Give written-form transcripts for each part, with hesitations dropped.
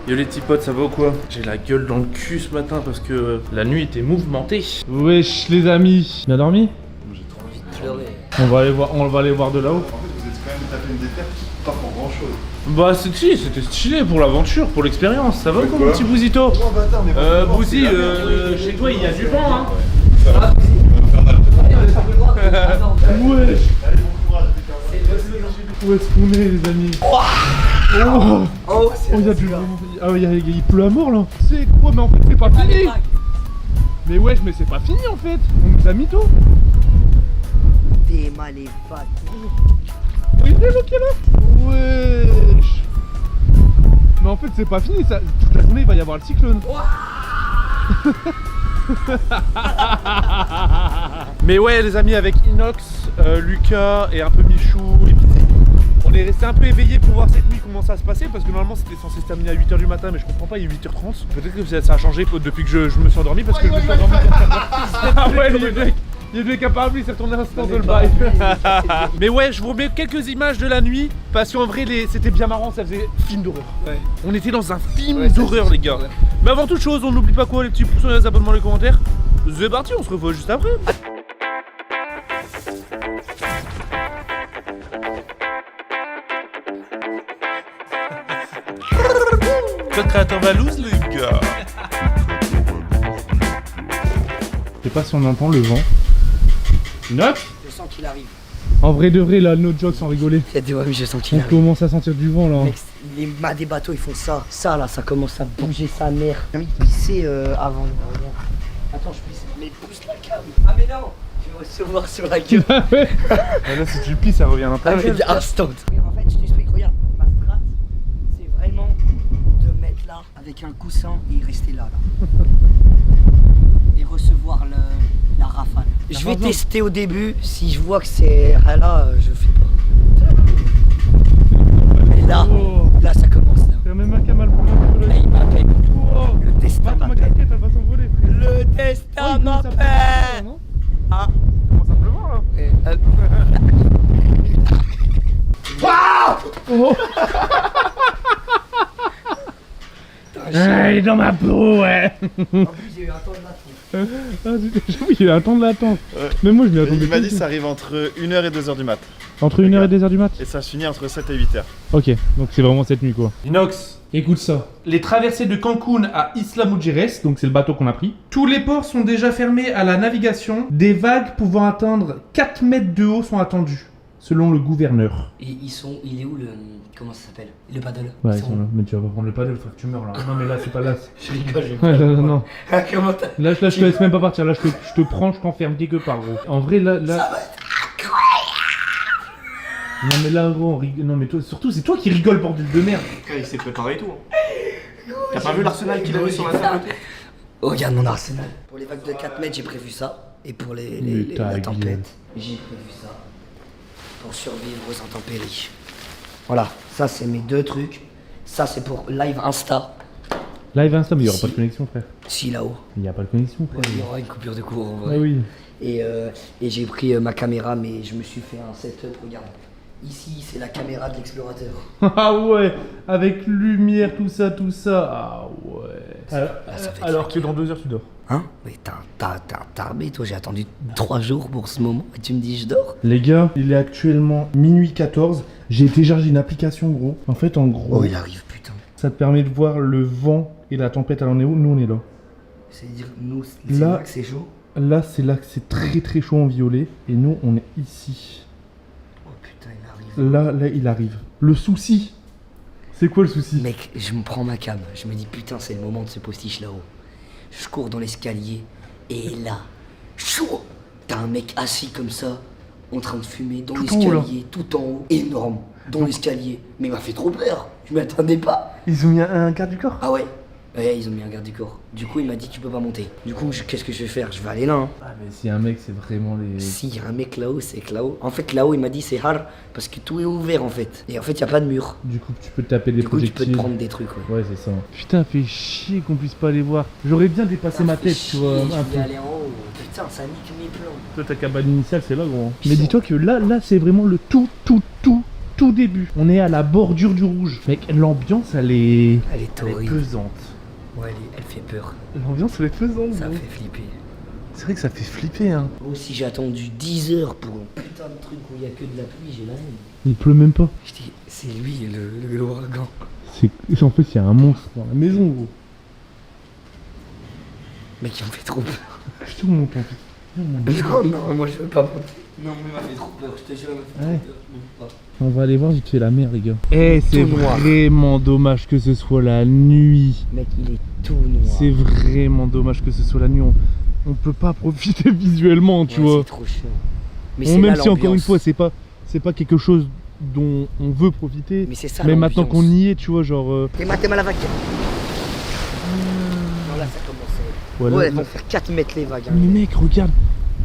Yo les petits potes, ça va ou quoi? J'ai la gueule dans le cul ce matin parce que la nuit était mouvementée. Wesh les amis. Bien dormi? J'ai trop envie de pleurer. On va aller voir de là-haut. En fait, vous êtes quand même tapé une défaite, pas pour grand chose. Bah c'était stylé pour l'aventure, pour l'expérience. Ça va ou quoi mon petit Bouzito? Oh bâtard, mais Bouzi, chez toi il y a du vent hein. Wesh. Où est-ce qu'on est les amis? Oh, il y a du vent. Ah il pleut à mort là. C'est quoi? Mais en fait c'est pas fini. Mais wesh, mais c'est pas fini en fait. On nous a mis tôt. T'es maléfique. Oui, c'est ok là. Wesh. Mais en fait c'est pas fini, ça, toute la journée il va y avoir le cyclone. Mais ouais les amis, avec Inox, Lucas et un peu Michou et Pizzi, on est resté un peu éveillé pour voir cette nuit comment ça se passait, parce que normalement c'était censé se terminer à 8h du matin, mais je comprends pas, il est 8h30. Peut-être que ça a changé depuis que je me suis endormi, parce que je me suis endormi. Ah ouais, il est capable, il s'est retourné un instant de le bail. Mais ouais, je vous remets quelques images de la nuit, parce qu'en vrai c'était bien marrant, ça faisait film d'horreur. Ouais. On était dans un film d'horreur les gars. Ouais. Mais avant toute chose, on n'oublie pas quoi, les petits pouces, les abonnements, les commentaires. C'est parti, on se revoit juste après. Code créateur Valouz les gars. Je sais pas si on entend le vent. Inox? Je sens qu'il arrive. En vrai de vrai là, no joke sans rigoler. Oui, je sens qu'il On arrive. commence à sentir du vent là. Mec, les mâts des bateaux ils font ça. Ça là, ça commence à bouger sa mère. J'ai envie de pisser avant. Regarde. Attends, je pisse. Mais pousse la cam. Ah mais non, je vais recevoir sur la gueule. Là si tu pisses ça revient à Ah l'intérieur. mais instant. En fait, je t'explique, regarde. Ma strat, c'est vraiment de mettre là avec un coussin et rester là. Et recevoir la rafale. Je vais tester au début. Si je vois que c'est. Ah là, je fais pas. Mais là, là ça commence là. Il y a même un camal pour le Là, il m'appelle. Oh. Le destin Ma m'appelle. casquette elle va s'envoler. Le destin m'appelle. Ah. Comment ça pleuvoir là? Oh. Il est dans ma peau, ouais. En plus, j'ai eu un temps de l'attente. J'avoue, il y a un temps de l'attente. Mais moi, je m'y attendais. Il m'a pas dit du tout. ça arrive entre 1h et 2h du mat. Entre 1h et 2h du mat. Et ça se finit entre 7 et 8h. Ok, donc c'est vraiment cette nuit quoi. Inox, écoute ça. Les traversées de Cancun à Isla Mujeres, donc c'est le bateau qu'on a pris. Tous les ports sont déjà fermés à la navigation. Des vagues pouvant atteindre 4 mètres de haut sont attendues, selon le gouverneur. Et il est où le. Comment ça s'appelle? Le paddle. Ouais, ils sont là. Mais tu vas pas prendre le paddle, faut que tu meurs là. Non, mais là, c'est pas là. Je rigole, j'ai Ouais, là, non. Comment t'as. Là, je te laisse même pas partir. Là, je te prends, je t'enferme quelque part, gros. En vrai, là. Ça va être Non, mais là, gros, on rigole. Non, mais toi, surtout, c'est toi qui rigole, bordel de merde. Il s'est préparé et tout. T'as pas vu l'arsenal qu'il avait sur la table? Oh, regarde mon arsenal. Pour les vagues de 4 mètres, j'ai prévu ça. Et pour la tempête, j'ai prévu ça. Pour survivre aux intempéries. Voilà, ça c'est mes deux trucs. Ça c'est pour live Insta. Live Insta, mais il y aura pas de connexion, frère. Si là-haut. Il y a pas de connexion, frère. Il y aura une coupure de courant en vrai. Ah oui. Et j'ai pris ma caméra, mais je me suis fait un setup, regarde. Ici, c'est la caméra de l'explorateur. Ah ouais, avec lumière, tout ça. Ah ouais. Alors que dans 2 heures, tu dors. Hein? Mais t'as tardé, toi, j'ai attendu 3 jours pour ce moment, et tu me dis je dors? Les gars, il est actuellement minuit 14. J'ai téléchargé une application, gros. En fait, en gros, Oh, il arrive, putain. ça te permet de voir le vent et la tempête. Alors, on est où? Nous, on est là. C'est-à-dire, nous, Là- c'est là que c'est chaud? Là, c'est très très chaud en violet. Et nous, on est ici. Oh putain, il arrive. Là, il arrive. Le souci. C'est quoi le souci? Mec, je me prends ma cam, je me dis putain, c'est le moment de ce postiche là-haut. Je cours dans l'escalier, et là, chaud, t'as un mec assis comme ça, en train de fumer dans Tout en haut, là. l'escalier, tout en haut, énorme, dans l'escalier. Mais il m'a fait trop peur, je m'y attendais pas. Ils ont mis un garde du corps? Ah ouais? Ouais, ils ont mis un garde du corps. Du coup, il m'a dit tu peux pas monter. Du coup, qu'est-ce que je vais faire? Je vais aller là. Hein. Ah, mais si un mec, c'est vraiment les. S'il y a un mec là-haut, c'est que là-haut. En fait, là-haut, il m'a dit c'est hard parce que tout est ouvert en fait. Et en fait, il y a pas de mur. Du coup, tu peux te taper des Du coup, tu projectiles. peux te prendre des trucs, ouais. Ouais, c'est ça. Putain, fait chier qu'on puisse pas aller voir. J'aurais bien dépassé ma tête, tu vois. Je Un voulais peu. aller en haut. Putain, ça nique mes plans. Toi, ta cabane initiale, c'est là, gros. Mais Putain. dis-toi que là, c'est vraiment le tout tout début. On est à la bordure du rouge. Mec, l'ambiance, elle est horrible. pesante. Ouais, elle fait peur. L'ambiance, elle est pesante. Ça gros. fait flipper. C'est vrai que ça fait flipper, hein. Moi aussi, j'ai attendu 10 heures pour un putain de truc où il y a que de la pluie, j'ai la haine. Il pleut même pas. Je dis, c'est lui l'ouragan. En fait, il y a un monstre dans la maison, gros. Mec, il me fait trop peur. Je te montre en fait. Non, moi je veux pas monter. Non, mais il m'a fait trop peur, je te jure, il m'a fait Ouais. trop peur. On va aller voir vite fait la mer, les gars. Eh, c'est Tout noir. vraiment dommage que ce soit la nuit. Mec, il est tout noir. C'est vraiment dommage que ce soit la nuit. On peut pas profiter visuellement, tu vois. C'est trop chiant. Mais Bon, c'est même là si encore une l'ambiance. fois, c'est pas quelque chose dont on veut profiter. Mais c'est ça. Mais maintenant qu'on l'ambiance. y est, tu vois, genre. T'es mal la vague. Non, là, ça commence. Voilà. Ouais, elles vont faire 4 mètres les vagues. Hein. Mais mec, regarde.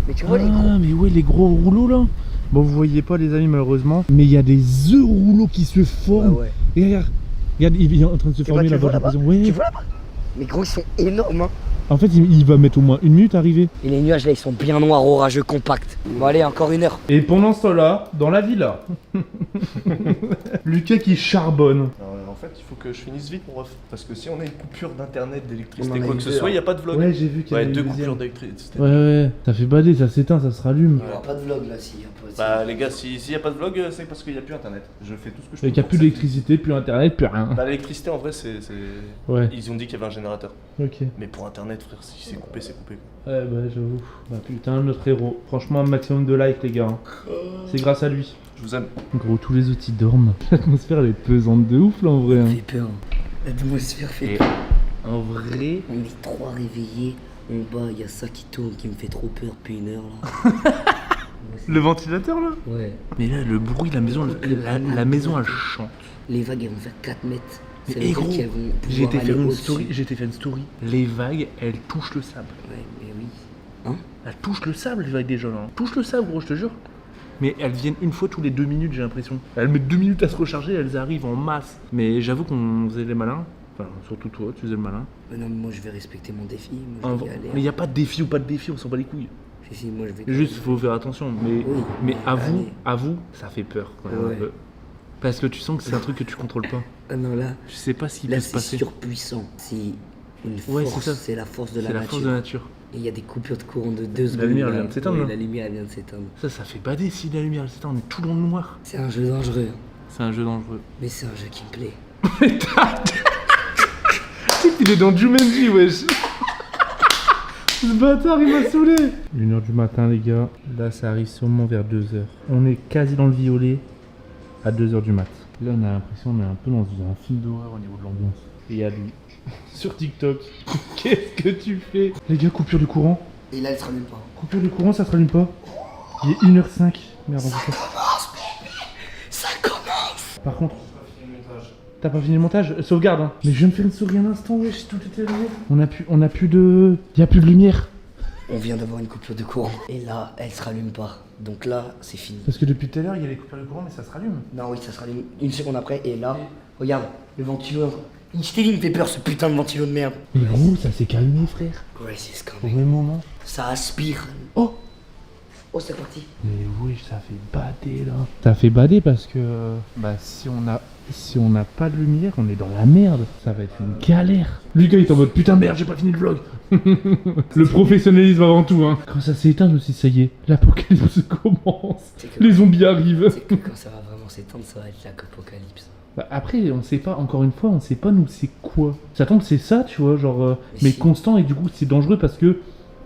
Mais tu vois les gros. Ah, mais ouais, les gros rouleaux là. Bon, vous voyez pas, les amis, malheureusement. Mais il y a des œufs rouleaux qui se forment. Ouais. Et regarde, il est en train de se Tu former vois, là-bas. tu vois j'ai l'impression. Ouais. Tu vois là-bas. Mais gros, ils sont énormes. Hein. En fait, il va mettre au moins 1 minute à arriver. Et les nuages là, ils sont bien noirs, orageux, compacts. Bon, allez, encore 1 heure. Et pendant ce temps-là, dans la villa, Lucas qui charbonne. En fait, il faut que je finisse vite, mon ref. Parce que si on a une coupure d'internet, On d'électricité, en a quoi eu que ce deux, soit, hein. il n'y a pas de vlog. Ouais, j'ai vu qu'il y Ouais, avait 2 une deuxième. coupures d'électricité. Ouais, ça fait bader, ça s'éteint, ça se rallume. Il n'y aura pas de vlog là s'il y a pas. Bah, les gars, s'il n'y a pas de vlog, c'est parce qu'il n'y a plus internet. Je fais tout ce que je peux. Il n'y a pour plus que ça d'électricité, plus internet, plus rien. finisse. Bah, l'électricité, en vrai, c'est. Ouais, Ils ont dit qu'il y avait un générateur. ok. Mais pour internet, frère, si c'est coupé, c'est coupé. Ouais, bah j'avoue. Bah putain, notre héros. Franchement, un maximum de likes, les gars. C'est grâce à lui. Je vous aime. Gros, tous les outils dorment. L'atmosphère, elle est pesante de ouf là en vrai. Ça hein. fait peur. L'atmosphère fait Et peur. en vrai. On est 3 réveillés. En bas, il y a ça qui tourne qui me fait trop peur depuis 1 heure là. Le ventilateur là. Ouais. Mais là, le bruit, la maison, la maison, elle chante. Les vagues elles vont faire 4 mètres. Ça Mais veut dire gros, qu'elles vont J'ai pouvoir été faire aller une au-dessus. story. Les vagues, elles touchent le sable. Ouais, mais oui. Elles touchent le sable, les vagues déjà là. Touchent le sable, gros, je te jure. Mais elles viennent une fois tous les 2 minutes, j'ai l'impression. Elles mettent 2 minutes à se recharger, elles arrivent en masse. Mais j'avoue qu'on faisait les malins. Enfin, surtout toi, tu faisais le malin. Mais non, mais moi je vais respecter mon défi. Moi, En je vais vrai, y aller. mais il n'y a pas de défi ou pas de défi, on s'en bat les couilles. Si, moi je vais. Juste, faut faire attention. Mais, Oui, mais allez. avoue, ça fait peur. Quand même, Ouais. un peu. Parce que tu sens que c'est un truc que tu contrôles pas. Ah non, là, Je sais pas ce qui là peut se c'est passer. surpuissant. C'est une Ouais, force. c'est ça. C'est la force de la C'est la nature. force de la nature. Et il y a des coupures de courant de 2 secondes. lumière, elle là. vient de s'éteindre, Ouais, là. la lumière elle vient de s'éteindre. Ça fait bader si la lumière elle s'éteint, on est tout dans le noir. C'est un jeu dangereux. hein. C'est un jeu dangereux. Mais c'est un jeu qui me plaît. Il est dans Jumanji, wesh. Ce bâtard, il m'a saoulé. 1h du matin, les gars. Là, ça arrive sûrement vers 2h. On est quasi dans le violet à 2h du mat. Là, on a l'impression qu'on est un peu dans un film d'horreur au niveau de l'ambiance. Et il y a lui sur TikTok. Qu'est-ce que tu fais? Les gars, coupure de courant. Et là elle se rallume pas. Coupure de courant, ça se rallume pas. Il est 1h05. Merde, on fait ça. Ça commence. Par contre, t'as pas fini le montage? Sauvegarde, hein. Mais je viens de faire une souris un instant, wesh, tout était allumé. On a plus de... Y a plus de lumière. On vient d'avoir une coupure de courant. Et là, elle se rallume pas. Donc là, c'est fini. Parce que depuis tout à l'heure, il y a les coupures de courant, mais ça se rallume. Non, oui, ça se rallume 1 seconde après. Et là, regarde, le ventilo. Je t'ai dit, il me fait peur ce putain de ventilo de merde. Mais gros, ça s'est calmé, frère. Ouais, c'est ce Au qu'on même moment. Ça aspire. Oh! Oh, c'est parti. Mais oui, ça fait bader, là. Ça fait bader parce que... Bah, si on n'a pas de lumière, on est dans la merde. Ça va être une galère. Lucas, il est en mode, putain, merde, j'ai pas fini le vlog. Le professionnalisme avant tout, hein. Quand ça s'est éteint, je me suis dit, ça y est, l'apocalypse commence. C'est que- Les zombies arrivent. C'est que quand ça va vraiment s'éteindre, ça va être l'apocalypse. Bah, après, on sait pas, encore une fois, on sait pas nous c'est quoi. Ça tombe, c'est ça, tu vois, genre, mais si. constant, et du coup, c'est dangereux parce que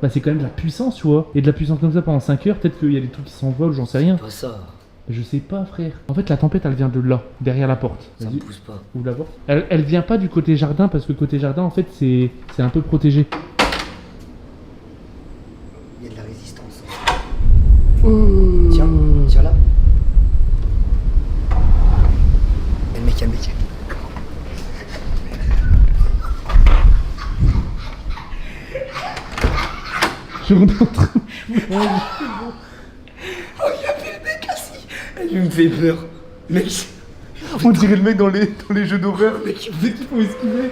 bah, c'est quand même de la puissance, tu vois. Et de la puissance comme ça pendant 5 heures, peut-être qu'il y a des trucs qui s'envolent, j'en sais rien. Pas ça. Je sais pas, frère. En fait, la tempête, elle vient de là, derrière la porte. Ça Vas-y, me pousse pas. ouvre la porte. Elle vient pas du côté jardin parce que côté jardin, en fait, c'est un peu protégé. Il y a de la résistance. Tiens, tiens là. Le mec, le mec. Je rentre. Oh, il y avait le mec assis. Il me fait peur. Mec, On dirait le mec dans les jeux d'horreur. mec, Dès qu'il faut esquiver.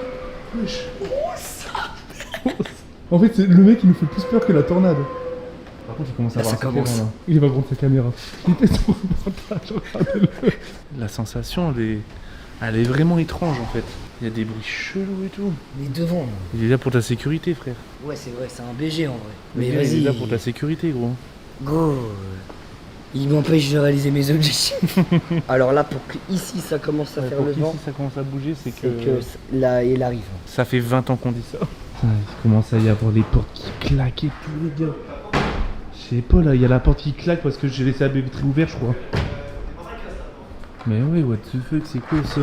Wesh. En fait, c'est le mec qui nous fait plus peur que la tornade. Par contre, il commence à Là, avoir ça un commence. écran, là. Il va prendre sa caméra. Il était sur le montage, regardez-le. La sensation, elle est vraiment étrange en fait. Il y a des bruits chelous et tout. Mais devant. Il est là pour ta sécurité, frère. Ouais, c'est vrai, c'est un BG en vrai. Le Mais gars, vas-y. Il est là pour ta sécurité, gros. Gros. Il m'empêche de réaliser mes objectifs. Alors là, pour que ici ça commence à faire Pour le vent, qu'ici ça commence à bouger, c'est c'est que là, il arrive. ça fait 20 ans qu'on dit ça. Il commence à y avoir des portes qui claquent et tout, les gars. Je sais pas, là, il y a la porte qui claque parce que j'ai laissé la baie vitrée ouverte, je crois. Mais ouais, what the fuck, c'est quoi ça?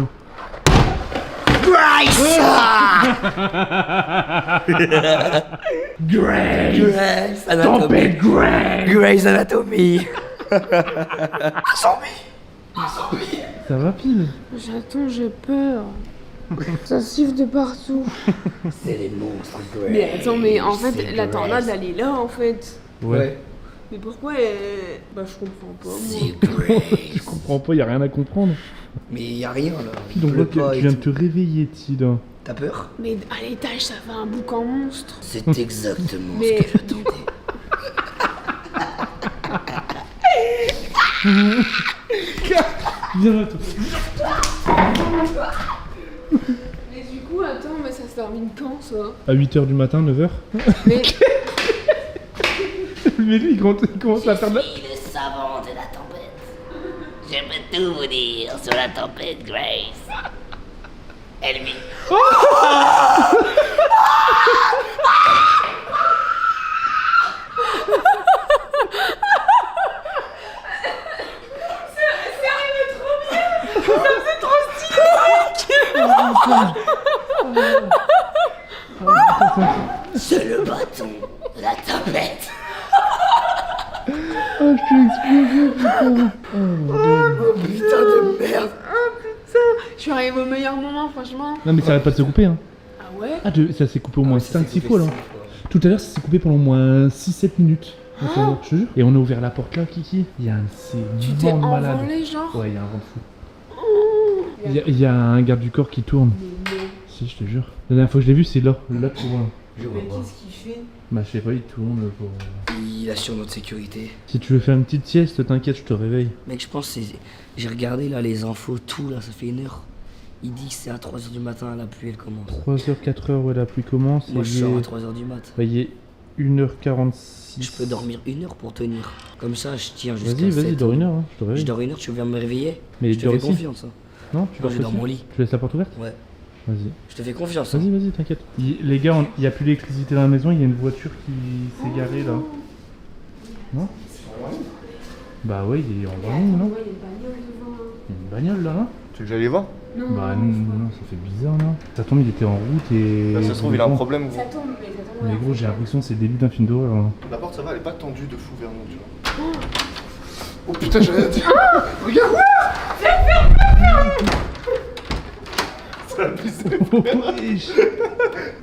Grace Anatomy. Grace Anatomy. Ça va pile? J'attends, j'ai peur. Ça siffle de partout. C'est les monstres, Grace. Mais attends, mais en C'est fait, la tornade, elle est là, en fait. Ouais. Mais pourquoi Bah, je comprends pas, moi. C'est Grace. Je comprends pas, y a rien à comprendre. Mais y a rien là. Il Donc pleut là, pas tu et viens de tout. te réveiller, Tid. T'as peur? Mais à l'étage, ça fait un boucan monstre. C'est exactement Mais- ce que j'attendais. Viens là, toi. Mais du coup, attends, mais ça se termine quand, ça À 8h du matin, 9h. Mais Mais lui, il commence à faire de la... suis le savant de la tempête. Je peux tout vous dire sur la tempête, Grace. Elle vit. C'est le bâton. La tempête. Oh, je suis explosé, putain. Putain de merde. je suis arrivée au meilleur moment, franchement. Non, mais ça arrête pas de se couper, hein. Ah ouais Ah, ça s'est coupé au moins ça s'est 5-6 coupé fois, là. 5 fois. Tout à l'heure, ça s'est coupé pendant au moins 6-7 minutes. Je te jure. Et on a ouvert la porte là, Kiki. Il y a un Tu t'es vent de malade. envolé, genre Ouais, il y a un vent de fou. Il y a un garde du corps qui tourne. Mais non. Si, je te jure. La dernière fois que je l'ai vu, c'est là. Là, tu vois. Je Mais vois pas. qu'est-ce qu'il fait Bah, je sais pas, il tourne pour. Il assure notre sécurité. Si tu veux faire une petite sieste, t'inquiète, je te réveille. Mec, je pense que c'est. J'ai regardé là les infos, tout là, ça fait 1 heure. Il dit que c'est à 3h du matin, la pluie elle commence. 3h, 4h, ouais, la pluie commence. Moi et je il sors à est- 3h du mat. bah, il est 1h46. Je peux dormir 1 heure pour tenir. Comme ça, je tiens jusqu'à Vas-y, 7. dors 1 heure, hein, je te réveille. Je dors 1 heure, tu viens me réveiller. Mais je te dors fais ici. confiance. Hein. Non, tu Moi, dors je dors ici mon lit. Tu laisses la porte ouverte? Ouais, Vas-y. je te fais confiance. Hein. Vas-y, t'inquiète. Les gars, il n'y a plus d'électricité dans la maison, il y a une voiture qui s'est garée là. Non? Bah ouais, il est en warning, non? Ouais, il y a une bagnole devant. Il y a une bagnole là, non? Tu veux que j'aille les voir? Non, Bah non, ça fait bizarre là. Ça tombe, il était en route et. Bah, ça se trouve, il a un problème, gros. ça tombe, mais ça tombe. Mais là. gros, j'ai l'impression que c'est le début d'un film d'horreur là. La porte, ça va, elle est pas tendue de fou vers nous, tu vois. Oh putain, j'ai rien dit.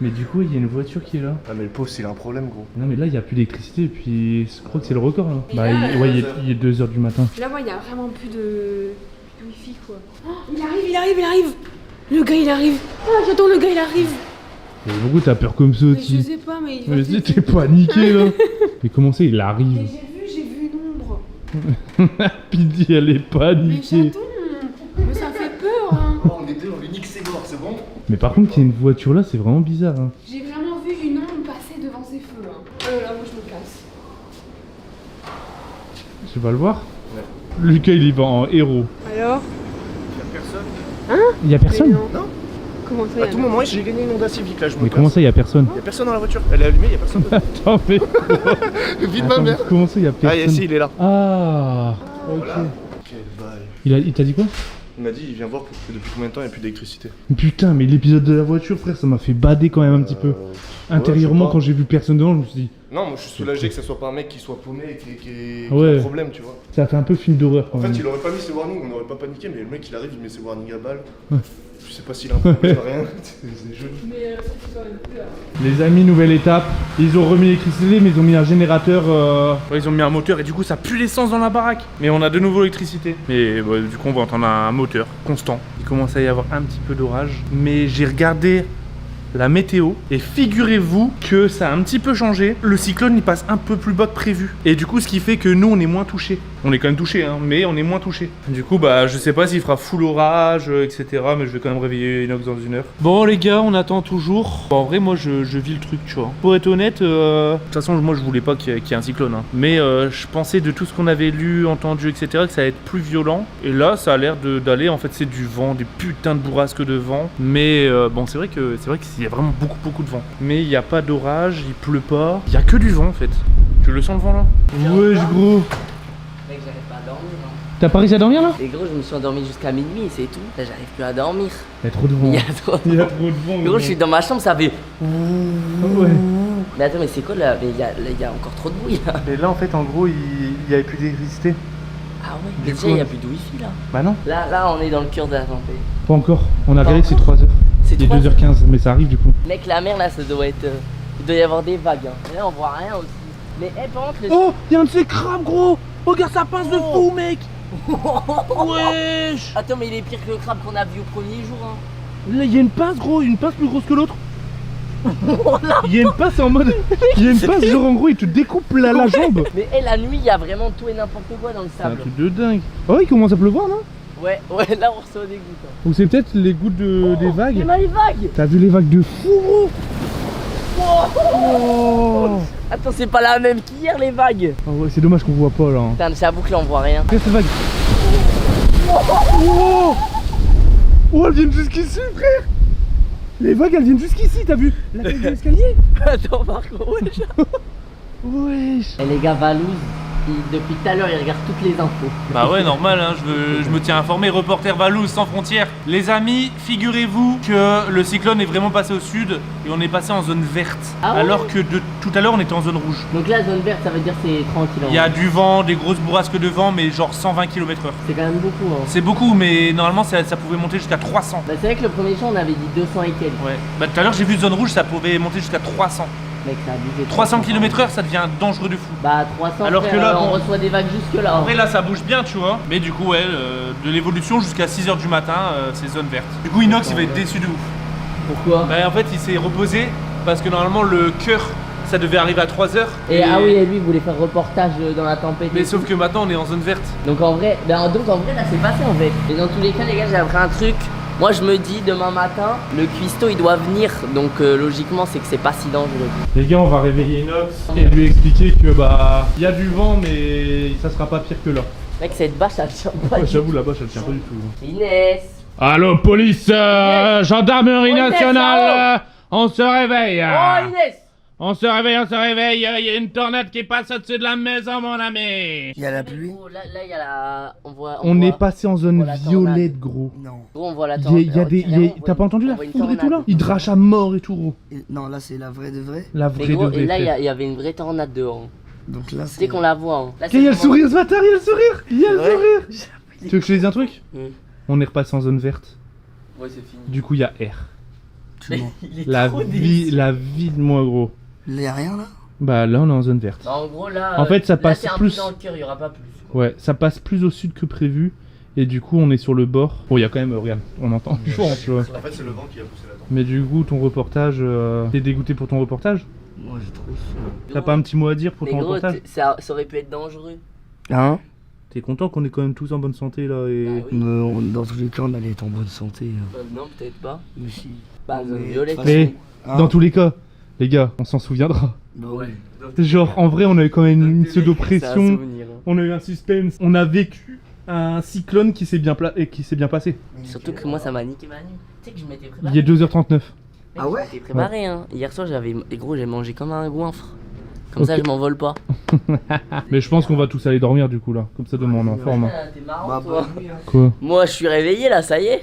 Mais du coup, il y a une voiture qui est là. Ah, mais le pauvre, il a un problème, gros. Non, mais là, il n'y a plus d'électricité et puis je crois que c'est le record là. Mais Bah, là, ouais, il est 2h du matin. Là, moi, il y a vraiment plus de wifi, quoi. Oh, il arrive. Le gars, il arrive. Oh, j'attends, le gars, il arrive. Mais pourquoi t'as peur comme ça, Mais je Ti? sais pas, mais il va Mais peut-être- t'es paniqué là. Mais comment ça, il Mais arrive? j'ai vu une ombre. Pidi, elle est Mais paniquée. j'attends. Mais ça fait peur, hein. Oh, on est deux, on lui nique ses bords, c'est bon? Mais par contre, qu'il y ait une voiture là, c'est vraiment bizarre. Hein. J'ai vraiment vu une ombre passer devant ses feux, hein. Là, moi, je me casse. Tu vas le voir? Lucas, il y va en héros. Alors Il y a personne? Mais non. Comment ça, À tout moment, j'ai gagné une Honda Civic là, je me Mais casse. comment ça, il y a personne? Y'a personne dans la voiture, elle est allumée, y'a personne dedans. Attends, mais. Vite ma Attends, mère. comment ça, il y a Ah, personne? si, il est là. Ah, ok. Quel bail. Il t'a dit quoi? Il m'a dit, il vient voir depuis combien de temps il n'y a plus d'électricité. Putain, mais l'épisode de la voiture, frère, ça m'a fait bader quand même un petit peu. Intérieurement, ouais, je sais pas. quand j'ai vu personne devant, je me suis dit, Non, moi je suis soulagé que ça soit pas un mec qui soit paumé et qui ait Ouais. un problème, tu vois. ça a fait un peu film d'horreur quand En même. fait, il aurait pas mis ses warnings, on n'aurait pas paniqué, mais le mec il arrive, il met ses warnings à balle. Je sais pas s'il a un problème, rien. C'est joli. Mais ça fait quand même peur. Les amis, nouvelle étape. Ils ont remis l'électricité, mais ils ont mis un générateur. Ouais, ils ont mis un moteur et du coup, ça pue l'essence dans la baraque. Mais on a de nouveau l'électricité. Mais bah, du coup, on va entendre un moteur constant. Il commence à y avoir un petit peu d'orage. Mais j'ai regardé la météo et figurez-vous que ça a un petit peu changé. Le cyclone il passe un peu plus bas que prévu. Et du coup ce qui fait que nous on est moins touchés. On est quand même touchés hein, mais on est moins touchés. Du coup bah je sais pas s'il fera full orage etc. Mais je vais quand même réveiller Inox dans 1 heure. Bon les gars on attend toujours. Bon, en vrai moi je vis le truc tu vois. Pour être honnête, de toute façon moi je voulais pas qu'il y ait un cyclone hein. Mais je pensais de tout ce qu'on avait lu, entendu etc. que ça allait être plus violent. Et là ça a l'air d'aller, en fait c'est du vent, des putains de bourrasques de vent. Mais bon c'est vrai qu'il y a vraiment beaucoup de vent. Mais il n'y a pas d'orage, il pleut pas. Il y a que du vent en fait. Tu le sens le vent là? Wesh gros. Mec, j'arrive pas à dormir. Hein. T'as pas réussi à dormir là? Et gros, je me suis endormi jusqu'à minuit, c'est tout. Là, j'arrive plus à dormir. Il y a trop de vent. Il y a trop Il y a trop de vent. Gros, je suis dans ma chambre, ça fait. Ouais. Mais attends, mais c'est quoi là? Mais il y a encore trop de bruit là. Et là en fait en gros il y avait plus d'électricité. Ah ouais, Du mais déjà coup, il y a plus de wifi là. Bah non. Là, on est dans le cœur de la tempête. Pas encore. On a Pas regardé que c'est encore 3h. C'est Il est 3 2h15 mais ça arrive du coup. Mec, la mer là, ça doit être. Il doit y avoir des vagues. Hein. Et là, on voit rien aussi. Mais par contre, le. Oh, il y a un de ces crabes gros. Regarde ça pince de fou mec. Wesh. Attends, mais il est pire que le crabe qu'on a vu au premier jour. Hein. Là il y a une pince gros, une pince plus grosse que l'autre. Il y a une pince en mode. Il y a une pince genre en gros il te découpe la jambe. Mais la nuit, il y a vraiment tout et n'importe quoi dans le C'est un sable. truc de dingue. Oh il commence à pleuvoir non? Ouais, là on reçoit des gouttes. Hein. Ou c'est peut-être les gouttes des vagues. Mais les vagues. T'as vu les vagues de fou gros? Oh. Attends, c'est pas la même qu'hier les vagues. Ah ouais, c'est dommage qu'on voit pas là. Putain, j'avoue que là on voit rien. Regarde ces vagues. Oh, oh elles viennent jusqu'ici frère. Les vagues elles viennent jusqu'ici, t'as vu? La tête de l'escalier. Attends, par contre, wesh. Wesh. Et les gars, Valouz, depuis tout à l'heure, ils regardent toutes les infos. Bah ouais normal hein, je me tiens informé, reporter Valouz sans frontières. Les amis, figurez-vous que le cyclone est vraiment passé au sud et on est passé en zone verte. Ah ouais? Alors que de tout à l'heure on était en zone rouge. Donc là, zone verte, ça veut dire c'est tranquille. Il y a du vent, des grosses bourrasques de vent mais genre 120 km/h. C'est quand même beaucoup. Hein. C'est beaucoup mais normalement ça pouvait monter jusqu'à 300. Bah, c'est vrai que le premier jour, on avait dit 200 et quelques. Ouais. Bah tout à l'heure j'ai vu zone rouge, ça pouvait monter jusqu'à 300. Mec, ça a abusé. 300 km/h ça devient dangereux de fou. Bah, 300 Alors frère, que là, on bon. reçoit des vagues jusque là. En vrai là ça bouge bien tu vois. Mais du coup ouais, de l'évolution jusqu'à 6h du matin c'est zone verte. Du coup Inox il va être déçu de ouf. Pourquoi? Bah en fait il s'est reposé parce que normalement le cœur ça devait arriver à 3h. Ah oui, et lui, il voulait faire reportage dans la tempête. Mais et sauf tout. que maintenant on est en zone verte. Donc en vrai, là c'est passé en fait. Et dans tous les cas les gars, j'ai appris un truc. Moi je me dis demain matin, le cuistot il doit venir. Donc logiquement c'est que c'est pas si dangereux. Les gars on va réveiller Inox et lui expliquer que bah il y a du vent mais ça sera pas pire que là. Mec, cette bâche elle tient pas. Ouais, du j'avoue la bâche elle tient pas du tout. tout. Inès. Allô police, gendarmerie Oh, Inès, nationale, on se réveille. Oh Inès. On se réveille, il y a une tornade qui passe au-dessus de la maison mon ami. Il y a la pluie? Là il y a la. On voit. On est passé en zone voit la violette gros. Non. Gros, on voit la Il tornade. y a des... T'as pas entendu la foudre et tout là? Il drache à mort et tout gros. Non, là c'est la vraie de vraie. La Mais vraie gros, de et là vraie. il y avait une vraie tornade dehors. Donc là c'est. Dès qu'on la voit. Hein. Là, Il y a le vraiment- sourire ce bâtard, il y a le sourire. Il y a le Ouais. sourire. Tu veux que je te dise un truc? Hmm. On est repassé en zone verte. Ouais, c'est fini. Du coup il y a air. Tu mens. Il est La trop vie, déçu. la vie de moi gros. Il y a rien là? Bah là on est en zone verte. Bah, en gros là. En fait, ça là, passe c'est un plus- peu dans le cœur, il y aura pas plus. Quoi. Ouais, ça passe plus au sud que prévu. Et du coup on est sur le bord. Bon il y a quand même, regarde, on entend du vent tu vois. En fait, c'est le vent qui a poussé la tempête. Mais du coup ton reportage, t'es dégoûté pour ton reportage? Moi je trouve ça. T'as pas un petit mot à dire pour Mais ton gros, reportage? ça aurait pu être dangereux. Hein? T'es content qu'on est quand même tous en bonne santé là et... Bah oui. Dans tous les cas on allait être en bonne santé. Non, peut-être pas. Mais si. Bah, zone Mais, violette. de toute façon, Mais hein? dans tous les cas, les gars, on s'en souviendra. Bah oui. Genre en vrai on a eu quand même une C'est un pseudo-pression, souvenir. Hein. on a eu un suspense, on a vécu un cyclone qui s'est bien, passé. Surtout que moi, ça m'a niqué ma nuit. Tu sais que je m'étais Il préparé. est 2h39. Ah ouais? J'étais préparé, hein. Hier soir, et gros, j'ai mangé comme un goinfre. Comme ça, Ok. je m'envole pas. Mais je pense qu'on va tous aller dormir du coup là, comme ça demain on est en forme. hein. Ah, T'es marrant, Bah, toi. bonne nuit, hein. Quoi? Moi, je suis réveillé là, ça y est.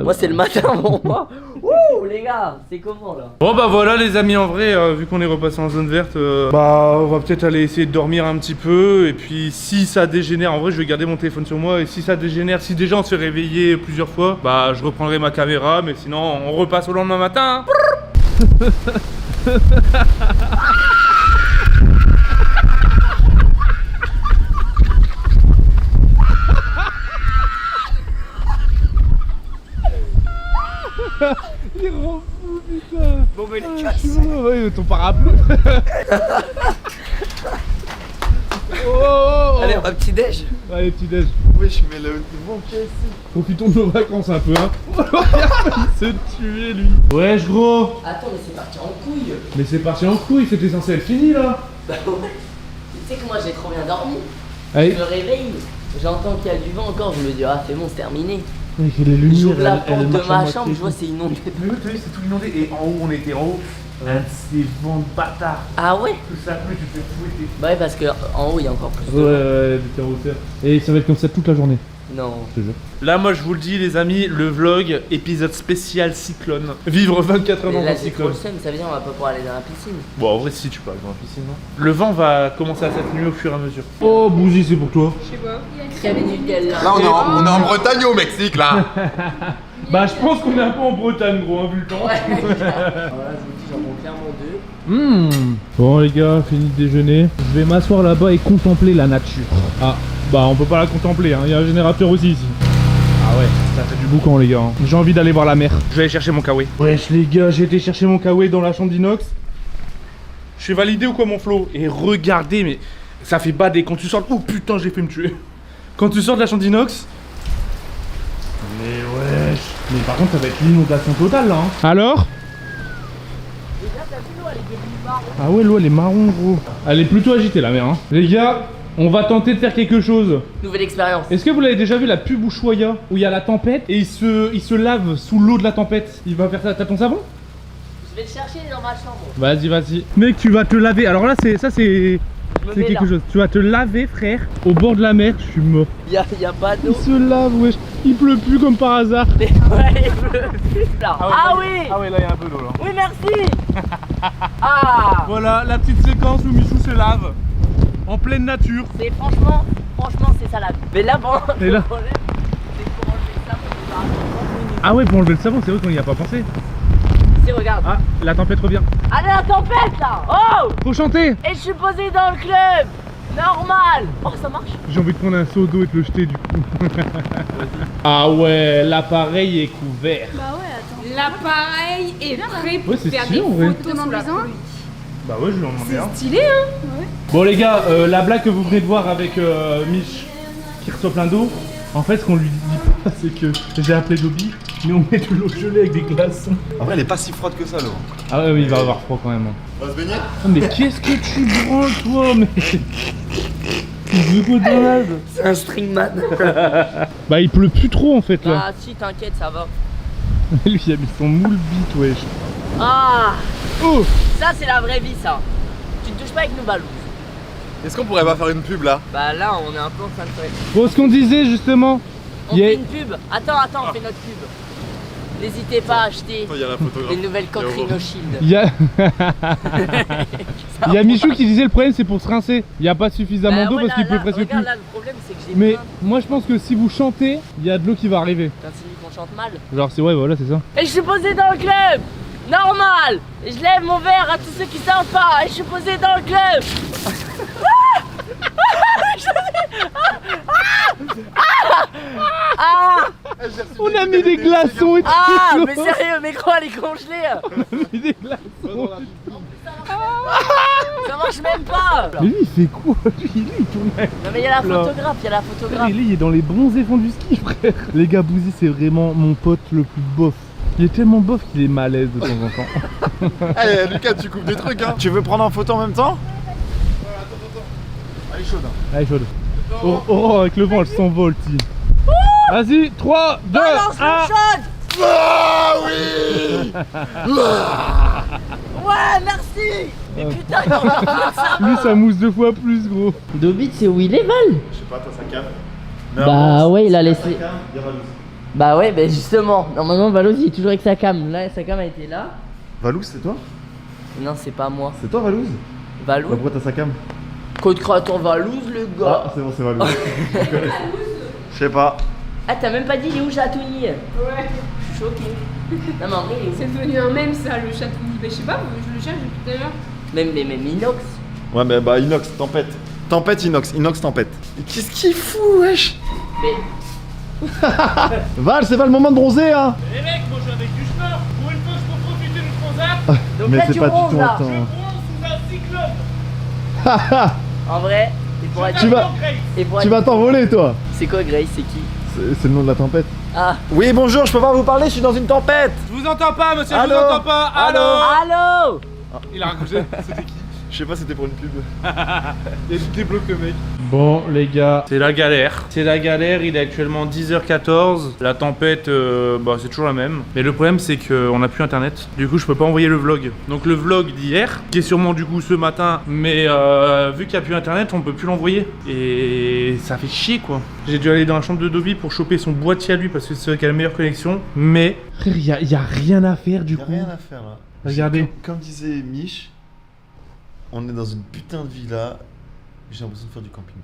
Moi, c'est le matin pour moi. Ouh, les gars, c'est comment là? Bon bah voilà les amis en vrai, vu qu'on est repassé en zone verte, bah on va peut-être aller essayer de dormir un petit peu. Et puis si ça dégénère, en vrai je vais garder mon téléphone sur moi. Et si ça dégénère, si déjà on s'est réveillé plusieurs fois, bah je reprendrai ma caméra. Mais sinon on repasse au lendemain matin. Hein. Bon, mais les casse. Ouais, ton parapluie. Allez, un petit déj. Allez, petit déj. Wesh, mais le bon pied ici. Profitons de nos vacances un peu, hein. Regarde, il se tuer, lui. Wesh, gros. Attends, mais c'est parti en couille. Mais c'est parti en couille, c'était censé être fini, là. Bah ouais. Tu sais que moi j'ai trop bien dormi. Allez. Je me réveille, j'entends qu'il y a du vent encore, je me dis ah c'est bon, c'est terminé. Mec, les lumières, J'ouvre la elles porte de marchent à ma moitié. chambre, je vois c'est inondé. Mais oui, t'as vu, c'est tout inondé. Et en haut, on était en haut. Ces vents de bâtard. Ah ouais? Tout ça pleut, tu te fais fouetter. Bah ouais, parce que en haut il y a encore plus Ouais, de vent. ouais, t'es en hauteur. Et ça va être comme ça toute la journée, Non. je te jure. Là, moi, je vous le dis, les amis, le vlog, épisode spécial cyclone. Vivre 24 heures Mais dans là un j'ai trop le cyclone. seum, ça veut dire on va pas pouvoir aller dans la piscine. Bon, en vrai, si tu peux aller dans la piscine, non. Le vent va commencer à s'atténuer au fur et à mesure. Oh, Bougie, c'est pour toi. Je sais pas. Très nickel là. Là, on est en Bretagne ou au Mexique, là? Bah, je pense qu'on est un peu en Bretagne, gros, hein, vu le temps. Ouais. Voilà, je vous dis, j'en prends clairement 2. Bon, les gars, fini de déjeuner. Je vais m'asseoir là-bas et contempler la nature. Ah, bah, on peut pas la contempler, hein. Il y a un générateur aussi ici. Ah ouais, ça fait du boucan, les gars. Hein. J'ai envie d'aller voir la mer. Je vais aller chercher mon kawaii. Wesh, les gars, j'ai été chercher mon kawaii dans la chambre d'inox. Je suis validé ou quoi, mon flow? Et regardez, mais ça fait bader quand tu sors. Oh putain, j'ai fait me tuer. Quand tu sors de la chambre d'inox. Mais wesh. Mais par contre, ça va être l'inondation totale, là. Hein. Alors? Ah ouais, l'eau, elle est marron, gros. Elle est plutôt agitée, la mer. Hein. Les gars, on va tenter de faire quelque chose. Nouvelle expérience. Est-ce que vous l'avez déjà vu la pub Ushuaïa où il y a la tempête et il se lave sous l'eau de la tempête? Il va faire ça. T'as ton savon? Je vais le chercher dans ma chambre. Vas-y, vas-y. Mec, tu vas te laver. Alors là, c'est Je me mets quelque là. chose. Tu vas te laver, frère, au bord de la mer. Je suis mort. Y a pas Il d'eau. se lave, wesh. Il pleut plus comme par hasard. Mais ouais, il pleut plus là. Ah oui. Ah ouais, là, il y a un peu d'eau, là. Oui, merci. Ah. Voilà, la petite séquence où Michou se lave. En pleine nature. C'est franchement, c'est ça la. Mais là, bon, Et le là problème, c'est que pour enlever ça, on va attendre. Ah ouais, pour enlever le savon, c'est vrai qu'on n'y a pas pensé. Si, regarde. Ah, la tempête revient. Allez, la tempête là. Oh. Faut chanter. Et je suis posé dans le club. Normal. Oh, ça marche. J'ai envie de prendre un seau d'eau et de le jeter du coup. Ah ouais, l'appareil est couvert. Bah ouais, attends. L'appareil est prêt pour Ouais, c'est faire stylé, des en vrai. photos sous la pluie. Bah ouais, je lui en demandais un. C'est stylé, hein. Ouais. Bon les gars, la blague que vous venez de voir avec Mich qui reçoit plein d'eau, en fait ce qu'on lui dit pas c'est que j'ai appelé Dobby, mais on met de l'eau gelée avec des glaçons. En vrai, elle est pas si froide que ça, l'eau. Ah ouais, oui, il va avoir froid quand même. On va se baigner? Oh, mais qu'est-ce que tu branles toi, mais... Tu veux quoi de malade? C'est un stringman. Bah il pleut plus trop en fait là. Ah, si, t'inquiète, ça va. Lui il a mis son moule bite, wesh. Ah, Oh. ça, c'est la vraie vie, ça. Tu te touches pas avec nos balous. Est-ce qu'on pourrait pas faire une pub, là? Bah là, on est un peu en train de faire. Bon, ce qu'on disait justement, On il y a- fait une pub. Attends, on fait notre pub. N'hésitez pas à acheter Il y a la photographe. les nouvelles coques Rhino Shield. il y a... Il y a Michou qui disait le problème c'est pour se rincer. Il n'y a pas suffisamment d'eau Bah ouais, parce qu'il là, peut presque regarde, plus. là, le problème, c'est que j'ai Mais plein. moi je pense que si vous chantez, il y a de l'eau qui va arriver. T'insinues qu'on chante mal. Genre c'est ouais voilà c'est ça. Et je suis posé dans le club. Normal. Et je lève mon verre à tous ceux qui savent pas. Et je suis posé dans le club. On a mis des glaçons et tout. Ah, mais sérieux, mais quoi, elle est congelée. On a mis des glaçons. Ça marche même pas. Mais lui il fait quoi? Lui il tourne avec... Non mais il y a la Là. photographe, il y a la photographe. Et lui il est dans les bronzés fonds du ski frère. Les gars Bouzy c'est vraiment mon pote le plus bof. Il est tellement bof qu'il est malaise de temps en temps. Allez, Lucas, tu coupes des trucs, hein? Tu veux prendre en photo en même temps? Elle est chaude. Hein. Allez chaude. Oh avec le vent elle s'envole ti. Vas-y 3, 2, Balance 1. le shot. Ah oui! Ouais, merci. Mais putain, il en a fait ça. Lui ça mousse 2 fois plus gros. Dobit, c'est où il est, Val? Je sais pas, t'as sa cave. Bah ouais, il a laissé. Il y a Valouz. Bah ouais, bah justement, normalement Valouz il est toujours avec sa cam. Là, sa cam a été là. Valouz, c'est toi? Non, c'est pas moi. C'est toi, Valouz? Valouz. Pourquoi t'as sa cam? Code créateur Valouz, le gars. Ah, c'est bon, c'est Valouz. Je sais pas. Ah, t'as même pas dit il est où Chatouni? Ouais. Je suis choqué. Non, mais en vrai, il est où? C'est devenu un mème ça, le chatouille. Bah je sais pas, je le cherche depuis tout à l'heure. Même inox. Ouais, mais bah, inox, tempête. Tempête, inox, tempête. Et qu'est-ce qu'il fout, wesh? Mais Val, c'est pas le moment de bronzer, hein! Les mecs, moi je suis avec du sport. Pour une fois, je peux profiter du transat. Donc Mais là, c'est tu pas du bronzes tout là. un temps. En vrai, et pour être... Tu vas, et pour tu être- vas t'envoler toi. C'est quoi Grace? C'est qui? C'est le nom de la tempête. Ah. Oui, bonjour, je peux pas vous parler, je suis dans une tempête. Je vous entends pas, monsieur, je Allô vous entends pas. Allô. Allô? Il a raccroché. C'était qui? Je sais pas, c'était pour une pub. Il a débloqué le mec. Bon, les gars. C'est la galère. C'est la galère, il est actuellement 10h14. La tempête, bah, c'est toujours la même. Mais le problème, c'est qu'on n'a plus internet. Du coup, je peux pas envoyer le vlog. Donc, le vlog d'hier, qui est sûrement du coup ce matin, mais vu qu'il n'y a plus internet, on peut plus l'envoyer. Et ça fait chier quoi. J'ai dû aller dans la chambre de Dobby pour choper son boîtier à lui parce que c'est celui qui a la meilleure connexion. Mais Frère, y a rien à faire du Y'a coup. rien à faire là. Regardez. Comme disait Mich, on est dans une putain de villa. J'ai l'impression de faire du camping.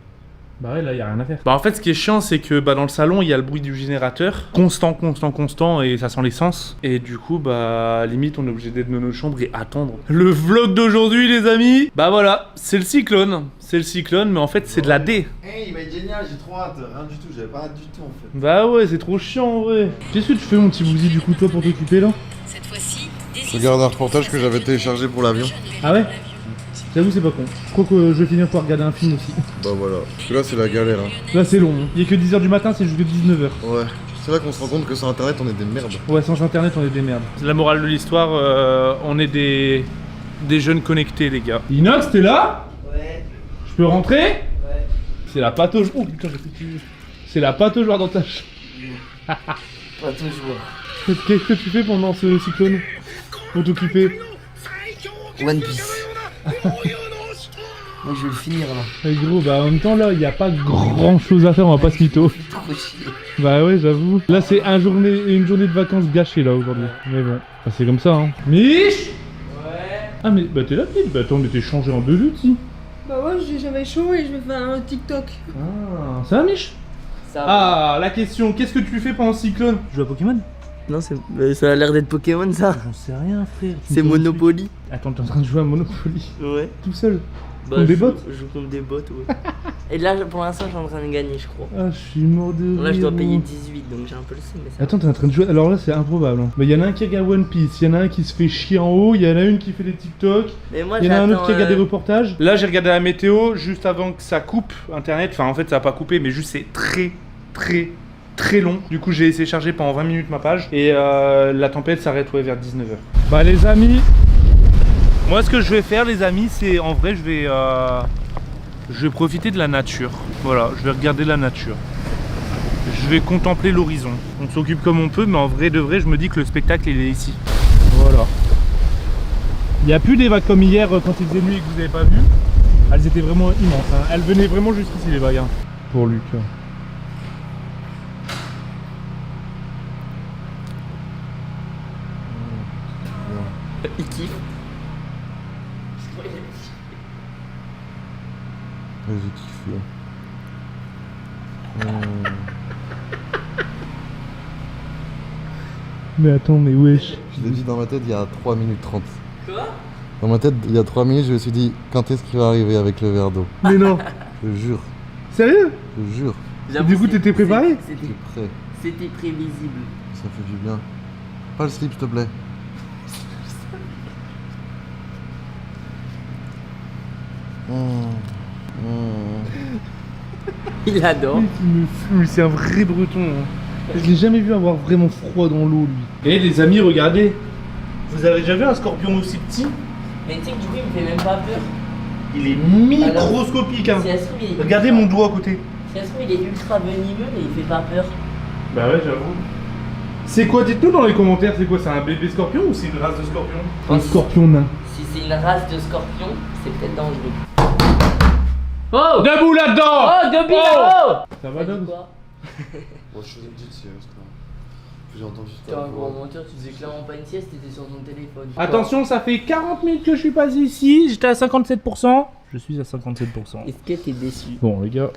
Bah ouais, là, y a rien à faire. bah en fait, ce qui est chiant, c'est que bah, dans le salon, il y a le bruit du générateur. Constant, et ça sent l'essence. Et du coup, bah limite, on est obligé d'être dans nos chambres et attendre. Le vlog d'aujourd'hui, les amis, bah voilà, c'est le cyclone. C'est le cyclone, mais en fait, c'est de la D. Hey, il va être génial, j'ai trop hâte. Rien du tout, j'avais pas hâte du tout en fait. Bah ouais, c'est trop chiant en vrai. Qu'est-ce que tu fais, mon petit Bouzy, du coup, toi, pour t'occuper là? Je regarde un reportage que j'avais téléchargé pour l'avion. Ah ouais? J'avoue, c'est pas con. Je crois que je vais finir par regarder un film aussi. Bah voilà. Parce que là, c'est la galère. Hein. Là, c'est long. Il est que 10h du matin, c'est jusqu'à 19h. Ouais. C'est là qu'on se rend compte que sur internet, on est des merdes. Ouais, sans internet, on est des merdes. La morale de l'histoire, on est des jeunes connectés, les gars. Inox, t'es là? Ouais. Je peux rentrer? Ouais. C'est la pâte au joueur. Oh putain, j'ai fait tuer. C'est la pâte au joueur dans ta chambre. Pas toujours. Qu'est-ce que tu fais pendant ce cyclone? Pour t'occuper? One Piece. Moi je vais le finir là. Eh, gros, bah en même temps, là, il n'y a pas grand chose à faire, on va pas se mytho. Trop chier. Bah ouais, j'avoue. Là, c'est une journée de vacances gâchée, là, aujourd'hui. Mais bon, bah, c'est comme ça, hein. Mich? Ouais. Ah, mais bah t'es là, petite? Bah attends, on était changé en deux luttes, si. Bah ouais, j'avais chaud et je vais faire un TikTok. Ah, ça va, Mich? Ça va. Ah, la question, qu'est-ce que tu fais pendant le cyclone? Tu joues à Pokémon? Non, ça a l'air d'être Pokémon ça. J'en sais rien, frère. C'est Monopoly. Attends, t'es en train de jouer à Monopoly Ouais. tout seul? Bah, Comme des je bots? joue comme des bots, ouais. Et là, pour l'instant, je suis en train de gagner, je crois. Ah, je suis mort de rire. Là, je dois payer gros. 18, donc j'ai un peu le seum, mais ça. Attends, t'es en train de jouer. Alors là, c'est improbable. Hein. Bah, y en a un qui regarde One Piece, y en a un qui se fait chier en haut, y en a une qui fait des TikTok, Mais moi, y en a un autre j'attends, qui regarde des reportages. Là, j'ai regardé la météo juste avant que ça coupe internet. Enfin, en fait, ça a pas coupé, mais juste c'est très long. Du coup, j'ai laissé charger pendant 20 minutes ma page. Et la tempête s'arrête vers 19h. Bah, les amis, Moi, ce que je vais faire, les amis, c'est en vrai, je vais profiter de la nature. Voilà, je vais regarder la nature. Je vais contempler l'horizon. On s'occupe comme on peut, mais en vrai de vrai, je me dis que le spectacle, il est ici. voilà. Il n'y a plus des vagues comme hier quand il faisait nuit et que vous n'avez pas vu. Elles étaient vraiment immenses. Hein. Elles venaient vraiment jusqu'ici, les vagues. Hein. Pour Lucas. Il kiffe. J'ai kiffé. Mais attends, mais wesh. Je l'ai dit dans ma tête il y a 3 minutes 30. Quoi? Dans ma tête, il y a 3 minutes, je me suis dit quand est-ce qu'il va arriver avec le verre d'eau. Mais non. Je jure, Sérieux? je jure, J'avoue, Du coup, t'étais préparé? je suis prêt. C'était prévisible. Ça fait du bien. Pas le slip, s'il te plaît. Il adore. Il me fume, c'est un vrai breton. Hein. Je l'ai jamais vu avoir vraiment froid dans l'eau, lui. Eh les amis, regardez. Vous avez déjà vu un scorpion aussi petit? Mais tu sais que du coup, il me fait même pas peur. Il est microscopique, hein. Si ça se trouve, il est Regardez ultra- mon doigt à côté. Si ça se trouve, il est ultra venimeux, mais il fait pas peur. Bah ouais, j'avoue. C'est quoi? Dites-nous dans les commentaires, c'est quoi? C'est un bébé scorpion ou c'est une race de scorpion? Un scorpion nain. Si c'est une race de scorpion, c'est peut-être dangereux. Oh! Debout là-dedans! Oh, Dobby là-haut! Ça va, Dom? Quoi? Bon, je faisais une petite sieste là. J'ai entendu T'es un gros menteur, tu faisais clairement pas une sieste, t'étais sur ton téléphone. Attention, ça fait 40 minutes que je suis passé ici, j'étais à 57%. Je suis à 57%. Est-ce que t'es déçu? Bon les gars.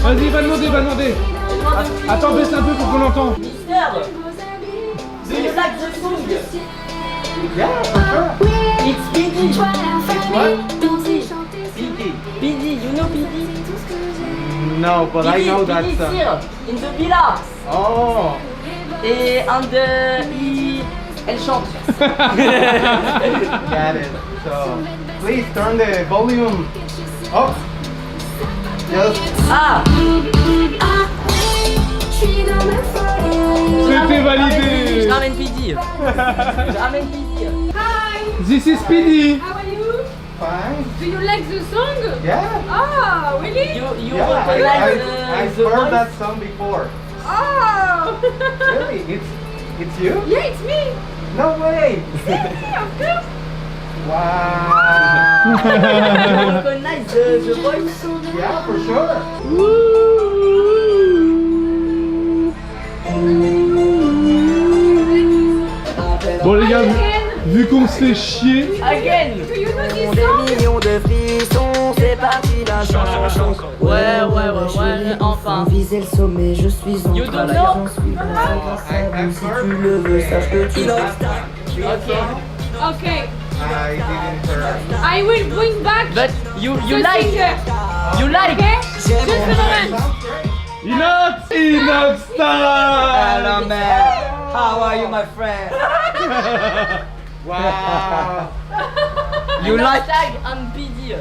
Vas-y, va demander. Attends, baisse un peu pour qu'on l'entende. Mister! C'est le sac de fouille! It's Pinky! What? Pinky! PD, you know PD? No, but I know that PD song. here, in the villa. Oh. Et elle chante. Got it. So please turn the volume up. Just Ah, C'était validé. je ramène PD. Je ramène PD. This is Speedy. How are you? fine. Do you like the song? Yeah. Ah, really? You Yeah, recognize I've the heard voice? that song before. Oh! Really? It's you? Yeah, it's me. No way. Yeah, of course. Wow. You recognize the voice? Yeah, for sure. Bon les gars, vu qu'on se fait chier, Again. Do you know this Des song? millions de frissons, c'est parti la chanson. Ouais, enfin. Viser le sommet, je suis en You don't train, know? j'en suis responsable. Si tu le veux, sache que tu l'as. Okay. Okay. I didn't hear. I will bring back But you the like. singer. You like. Okay? Just a moment. Inox style. Hello man, how are you my friend? Wow. You like? Tag on PD.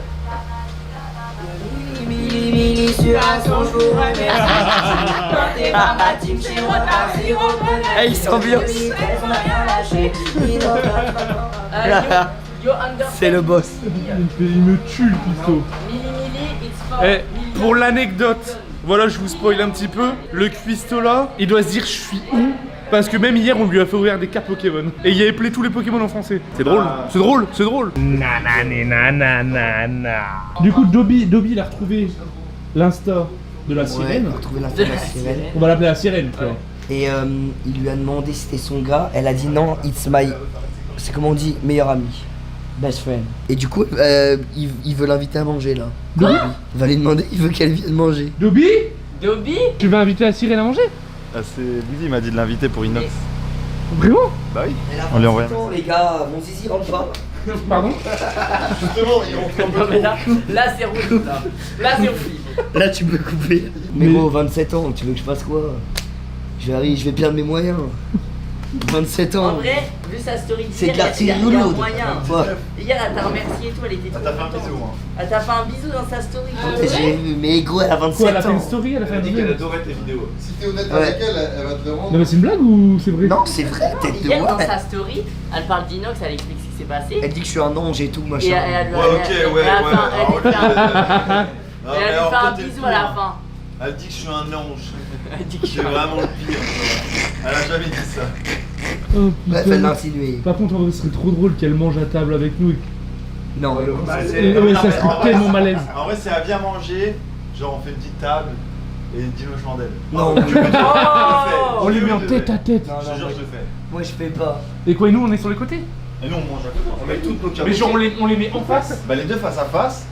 Mili sur un son jour. Hey, ils sont bien. You understand? C'est le boss. Il me tue le pisto. Mili, it's for. Eh, pour l'anecdote, voilà, je vous spoil un petit peu. Le cuistot là, il doit se dire je suis où? Parce que même hier, on lui a fait ouvrir des cartes Pokémon. Et il y avait appelé tous les Pokémon en français. C'est drôle, c'est drôle, c'est drôle. Du coup, Dobby il a retrouvé l'insta de la sirène. On a retrouvé l'instant de la sirène. On va l'appeler la sirène, tu vois. Et il lui a demandé si c'était son gars. Elle a dit non, it's my. C'est comment on dit, meilleur ami. Best friend. Et du coup, il veut l'inviter à manger là. Dobby Il va lui demander, il veut qu'elle vienne manger. Dobby, Dobby? tu vas inviter la sirène à manger? Ah, c'est Lily m'a dit de l'inviter pour Inox. Vraiment? Bah oui. Elle a On lui envoie un 27 ans, les gars, mon zizi rentre pas. Pardon? Justement, il rentre un Non peu mais trop. là c'est rouge là. Là c'est rouge. Là, tu peux couper. Mais gros, 27 ans, tu veux que je fasse quoi? Je vais perdre mes moyens. 27 ans. En vrai, vu sa story C'est d'hier, de l'artillerie il y a lourde. moyen. Ouais. Hier elle t'a remercié et tout, elle était trop T'as fait un contente. bisou, hein. Elle t'a fait un bisou dans sa story. J'ai vu, mais gros, elle a 27 Quoi, elle a fait ans. une story? Elle a fait un vidéo? adorait tes vidéos. Si t'es honnête Ouais. avec elle, elle va te le rendre. Non mais c'est une blague ou c'est vrai? Non, c'est vrai, tête de Hier dans ouais. sa story, elle parle d'Inox, elle explique ce qui s'est passé. Elle dit que je suis un ange et tout, Et machin. elle lui Ouais, ok, elle ouais, lui a fait un- ouais. elle lui fait un- Non, elle lui alors, fait un toi, t'es bisou fou, à la hein. fin. Elle dit que je suis un ange. Elle dit que Je suis vraiment le pire. Elle a jamais dit ça. Oh Bref, putain. elle l'a insinué. Par contre, en vrai, ce serait trop drôle qu'elle mange à table avec nous. Non, Ouais, ça serait tellement malaise. En vrai, c'est à bien manger. Genre, on fait une petite table et une dîner aux chandelles. non, On les met en tête à tête. Je te jure, je le fais. moi je fais pas. Et quoi, et nous, on est sur les côtés? Et nous, on mange à côté. On met toutes nos cartes. Mais genre, on les met en face? Bah, les deux face à face.